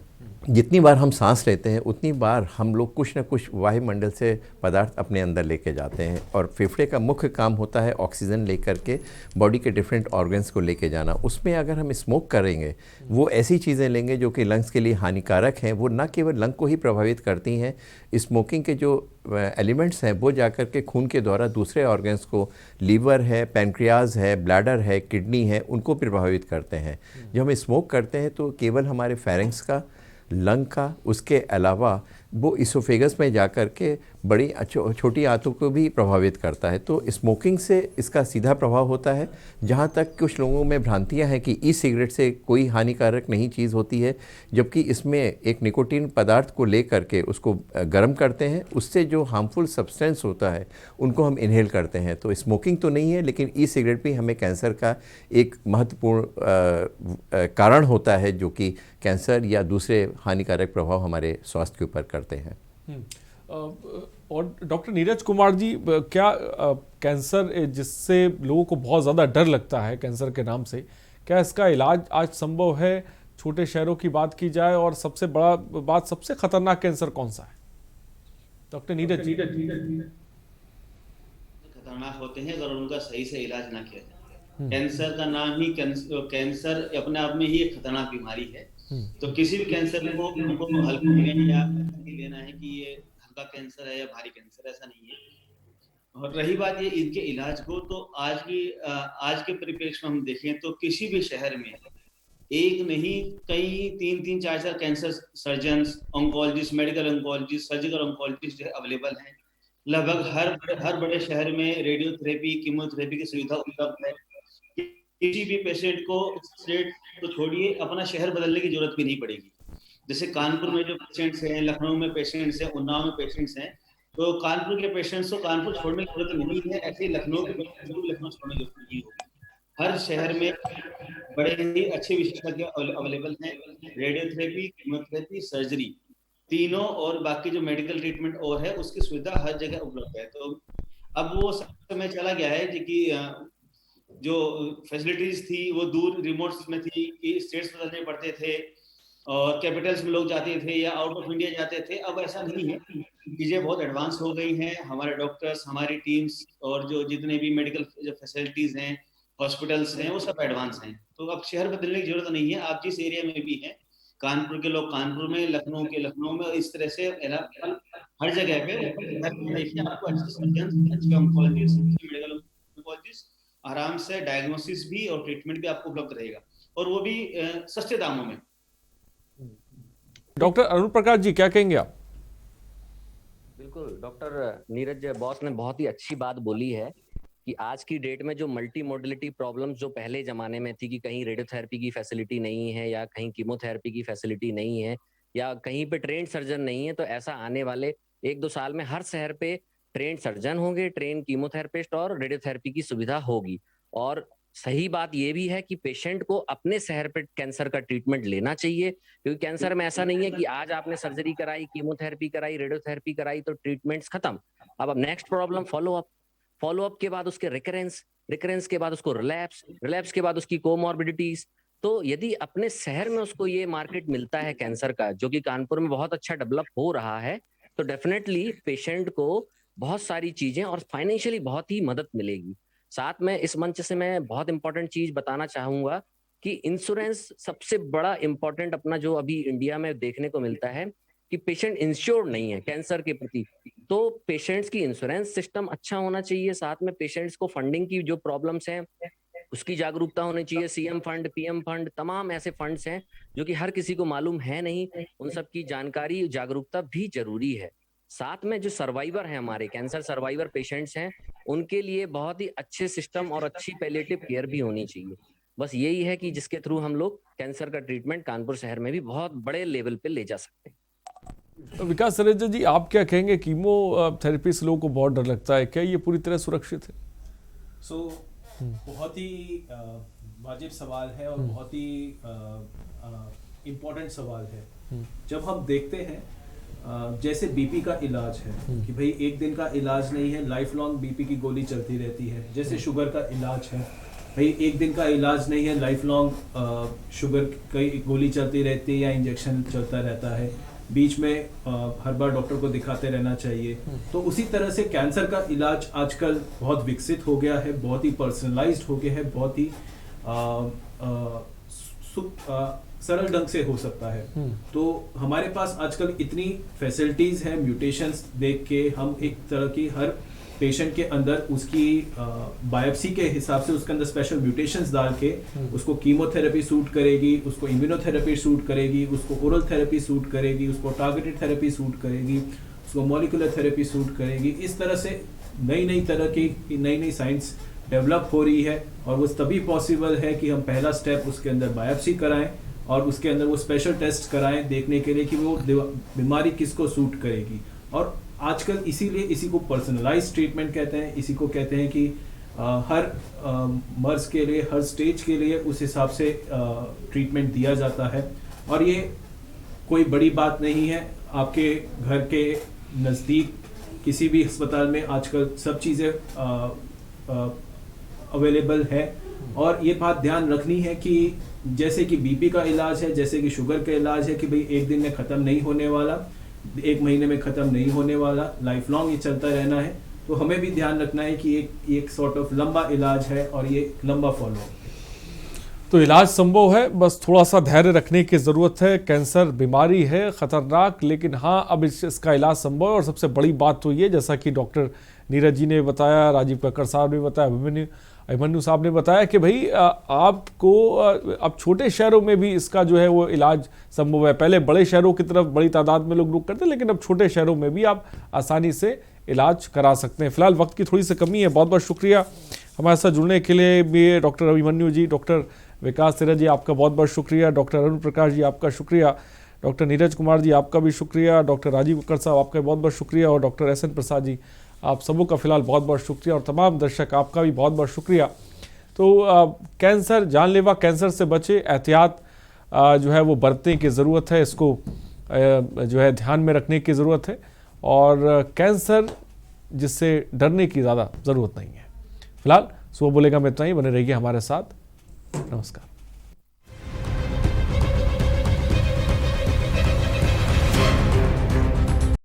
जितनी बार हम सांस लेते हैं उतनी बार हम लोग कुछ ना कुछ वायुमंडल से पदार्थ अपने अंदर लेके जाते हैं। और फेफड़े का मुख्य काम होता है ऑक्सीजन लेकर के बॉडी के डिफरेंट ऑर्गन्स को लेके जाना। उसमें अगर हम स्मोक करेंगे, वो ऐसी चीज़ें लेंगे जो कि लंग्स के लिए हानिकारक हैं, वो ना केवल लंग को ही प्रभावित करती हैं, स्मोकिंग के जो एलिमेंट्स हैं वो जाकर के खून के द्वारा दूसरे ऑर्गन्स को, लीवर है, पैनक्रियाज है, ब्लैडर है, किडनी है, उनको प्रभावित करते हैं। जब हम स्मोक करते हैं तो केवल हमारे फेरिंग्स का, लंग का, उसके अलावा वो इसोफेगस में जाकर के बड़ी छोटी आंतों को भी प्रभावित करता है। तो स्मोकिंग से इसका सीधा प्रभाव होता है। जहाँ तक कुछ लोगों में भ्रांतियाँ हैं कि ई सिगरेट से कोई हानिकारक नहीं चीज़ होती है, जबकि इसमें एक निकोटीन पदार्थ को ले करके उसको गर्म करते हैं, उससे जो हार्मफुल सब्सटेंस होता है उनको हम इनहेल करते हैं। तो स्मोकिंग तो नहीं है, लेकिन ई सिगरेट भी हमें कैंसर का एक महत्वपूर्ण कारण होता है, जो कि कैंसर या दूसरे हानिकारक प्रभाव हमारे स्वास्थ्य के ऊपर करते हैं। और डॉक्टर नीरज कुमार जी, क्या कैंसर जिससे लोगों को बहुत ज़्यादा डर लगता है कैंसर के नाम से, क्या इसका इलाज आज संभव है? छोटे शहरों की बात की जाए और सबसे बड़ा बात, सबसे खतरनाक कैंसर कौन सा है डॉक्टर नीरज जी? खतरनाक होते हैं अगर उनका सही से इलाज ना किया जाए। कैंसर का नाम ही कैंसर अपने आप में ही एक खतरनाक बीमारी है। तो किसी भी कैंसर को हमको हल्का या लेना है कि ये हल्का कैंसर है या भारी कैंसर, ऐसा नहीं है। और रही बात ये इनके इलाज को, तो आज के परिप्रेक्ष्य में हम देखें तो किसी भी शहर में एक नहीं कई 3-4 cancer surgeons, oncologist, medical oncologist, surgical oncologist जो है अवेलेबल हैं। लगभग हर बड़े शहर में रेडियोथेरेपी, कीमोथेरेपी की सुविधा उपलब्ध है। किसी भी पेशेंट को स्टेट तो छोड़िए, अपना शहर बदलने की जरूरत भी नहीं पड़ेगी। जैसे कानपुर में जो पेशेंट्स हैं, लखनऊ में पेशेंट्स हैं, उन्नाव में पेशेंट्स हैं, तो कानपुर के पेशेंट्स को कानपुर छोड़ने की जरूरत नहीं है, ऐसे ही लखनऊ के पेशेंट्स को लखनऊ छोड़ने की जरूरत नहीं होगी। हर शहर में बड़े ही अच्छे विशेषज्ञ अवेलेबल हैं। रेडियोथेरेपी, कीमोथेरेपी, सर्जरी तीनों और बाकी जो मेडिकल ट्रीटमेंट और है उसकी सुविधा हर जगह उपलब्ध है। तो अब वो समय चला गया है कि जो फैसिलिटीज थी वो दूर रिमोट में थी कि स्टेट्स में जाने पड़ते थे और कैपिटल्स में लोग जाते थे या आउट ऑफ इंडिया जाते थे। अब ऐसा नहीं है, चीजें बहुत एडवांस हो गई हैं। हमारे डॉक्टर्स, हमारी टीम्स और जो जितने भी मेडिकल जो फैसिलिटीज हैं, हॉस्पिटल्स हैं, वो सब एडवांस हैं। तो अब शहर बदलने की जरूरत नहीं है। आप जिस एरिया में भी हैं, कानपुर के लोग कानपुर में, लखनऊ के लखनऊ में, इस तरह से हर जगह पे आपको अच्छे सर्जन, अच्छे ऑन्कोलॉजिस्ट, मेडिकल ऑन्कोलॉजिस्ट, आराम से डायग्नोसिस भी और ट्रीटमेंट भी आपको उपलब्ध रहेगा, और वो भी सस्ते दामों में। डॉक्टर अरुण प्रकाश जी, क्या कहेंगे आप? बिल्कुल, डॉक्टर नीरज बॉस ने बहुत ही अच्छी बात बोली है कि आज की डेट में जो मल्टी मोडिलिटी प्रॉब्लम्स जो पहले जमाने में थी कि कहीं रेडियोथेरेपी की फैसिलिटी नहीं है या कहीं कीमोथेरेपी की फैसिलिटी नहीं है या कहीं पे ट्रेंड सर्जन नहीं है, तो ऐसा आने वाले 1-2 साल में हर शहर पे ट्रेंड सर्जन होंगे, ट्रेंड कीमोथेरेपिस्ट और रेडियोथेरेपी की सुविधा होगी। और सही बात यह भी है कि पेशेंट को अपने शहर पे कैंसर का ट्रीटमेंट लेना चाहिए, क्योंकि कैंसर में ऐसा नहीं है कि आज आपने सर्जरी कराई, कीमोथेरेपी कराई, रेडियोथेरेपी कराई तो ट्रीटमेंट्स खत्म। अब नेक्स्ट प्रॉब्लम फॉलोअप के बाद उसके रिकरेंस के बाद उसको रिलैप्स के बाद उसकी कोमॉर्बिडिटीज। तो यदि अपने शहर में उसको ये मार्केट मिलता है कैंसर का, जो कि कानपुर में बहुत अच्छा डेवलप हो रहा है, तो डेफिनेटली पेशेंट को बहुत सारी चीजें और फाइनेंशियली बहुत ही मदद मिलेगी। साथ में इस मंच से मैं बहुत इंपॉर्टेंट चीज बताना चाहूंगा कि इंश्योरेंस सबसे बड़ा इंपॉर्टेंट अपना जो अभी इंडिया में देखने को मिलता है कि पेशेंट इंश्योर्ड नहीं है कैंसर के प्रति, तो पेशेंट्स की इंश्योरेंस सिस्टम अच्छा होना चाहिए। साथ में पेशेंट्स को फंडिंग की जो प्रॉब्लम्स हैं उसकी जागरूकता होनी चाहिए। सीएम फंड, पीएम फंड, तमाम ऐसे फंड्स हैं जो कि हर किसी को मालूम है नहीं, उन सब की जानकारी, जागरूकता भी जरूरी है। साथ में जो सर्वाइवर हैं, हमारे कैंसर सर्वाइवर पेशेंट्स हैं, उनके लिए बहुत ही अच्छे सिस्टम और अच्छी पैलिएटिव केयर भी होनी चाहिए। बस यही है कि जिसके थ्रू हम लोग कैंसर का ट्रीटमेंट कानपुर शहर में भी बहुत बड़े लेवल पे ले जा सकते हैं। तो विकास सरेजा जी, आप क्या कहेंगे? कीमोथेरेपी से लोगों को बहुत डर लगता है, क्या ये पूरी तरह सुरक्षित है? बहुत ही वाजिब सवाल है और बहुत ही इम्पोर्टेंट सवाल है। जब हम देखते हैं जैसे बीपी का इलाज है कि भाई एक दिन का इलाज नहीं है, लाइफ लॉन्ग बीपी की गोली चलती रहती है। जैसे शुगर का इलाज है, भाई एक दिन का इलाज नहीं है, लाइफ लॉन्ग शुगर की गोली चलती रहती है या इंजेक्शन चलता रहता है, बीच में हर बार डॉक्टर को दिखाते रहना चाहिए। तो उसी तरह से कैंसर का इलाज आजकल बहुत विकसित हो गया है, बहुत ही पर्सनलाइज्ड हो गया है, बहुत ही सरल ढंग से हो सकता है। तो हमारे पास आजकल इतनी फैसिलिटीज हैं, म्यूटेशंस देख के हम एक तरह की हर पेशेंट के अंदर उसकी बायोप्सी के हिसाब से उसके अंदर स्पेशल म्यूटेशंस डाल के उसको कीमोथेरेपी सूट करेगी, उसको इम्यूनोथेरेपी सूट करेगी, उसको ओरल थेरेपी सूट करेगी, उसको टारगेटेड थेरेपी सूट करेगी, उसको मॉलिक्यूलर थेरेपी सूट करेगी। इस तरह से नई तरह की नई साइंस डेवलप हो रही है और वो तभी पॉसिबल है कि हम पहला स्टेप उसके अंदर बायोप्सी कराएं और उसके अंदर वो स्पेशल टेस्ट कराएं देखने के लिए कि वो बीमारी किसको सूट करेगी। और आजकल इसीलिए इसी को पर्सनलाइज्ड ट्रीटमेंट कहते हैं, इसी को कहते हैं कि हर मर्ज के लिए, हर स्टेज के लिए उस हिसाब से ट्रीटमेंट दिया जाता है। और ये कोई बड़ी बात नहीं है, आपके घर के नज़दीक किसी भी अस्पताल में आजकल सब चीज़ें अवेलेबल है। और ये बात ध्यान रखनी है कि जैसे कि बीपी का इलाज है, जैसे कि शुगर का इलाज है कि भाई एक दिन में ख़त्म नहीं होने वाला, एक महीने में ख़त्म नहीं होने वाला, लाइफ लॉन्ग ये चलता रहना है। तो हमें भी ध्यान रखना है कि एक सॉर्ट ऑफ लंबा इलाज है और ये लंबा फॉलो। तो इलाज संभव है, बस थोड़ा सा धैर्य रखने की ज़रूरत है। कैंसर बीमारी है खतरनाक, लेकिन हाँ अब इसका इलाज संभव है। और सबसे बड़ी बात तो ये, जैसा कि डॉक्टर नीरज जी ने बताया, राजीव कक्कड़ साहब ने बताया, अभिमन्यु साहब ने बताया कि भाई आपको अब छोटे शहरों में भी इसका जो है वो इलाज संभव है। पहले बड़े शहरों की तरफ बड़ी तादाद में लोग रुक करते, लेकिन अब छोटे शहरों में भी आप आसानी से इलाज करा सकते हैं। फिलहाल वक्त की थोड़ी सी कमी है। बहुत बहुत शुक्रिया हमारे साथ जुड़ने के लिए भी डॉक्टर अभिमन्यु जी, डॉक्टर विकास तिरथ जी आपका बहुत बहुत शुक्रिया, डॉक्टर अरुण प्रकाश जी आपका शुक्रिया, डॉक्टर नीरज कुमार जी आपका भी शुक्रिया, डॉक्टर राजीव कक्कड़ साहब आपका बहुत बहुत शुक्रिया और डॉक्टर SN प्रसाद जी आप सबों का फिलहाल बहुत बहुत शुक्रिया और तमाम दर्शक आपका भी बहुत बहुत शुक्रिया। तो कैंसर, जानलेवा कैंसर से बचे, एहतियात जो है वो बरतने की ज़रूरत है, इसको जो है ध्यान में रखने की ज़रूरत है और कैंसर जिससे डरने की ज़्यादा ज़रूरत नहीं है। फिलहाल सुबह बोलेगा में इतना ही। बने रहिए हमारे साथ। नमस्कार।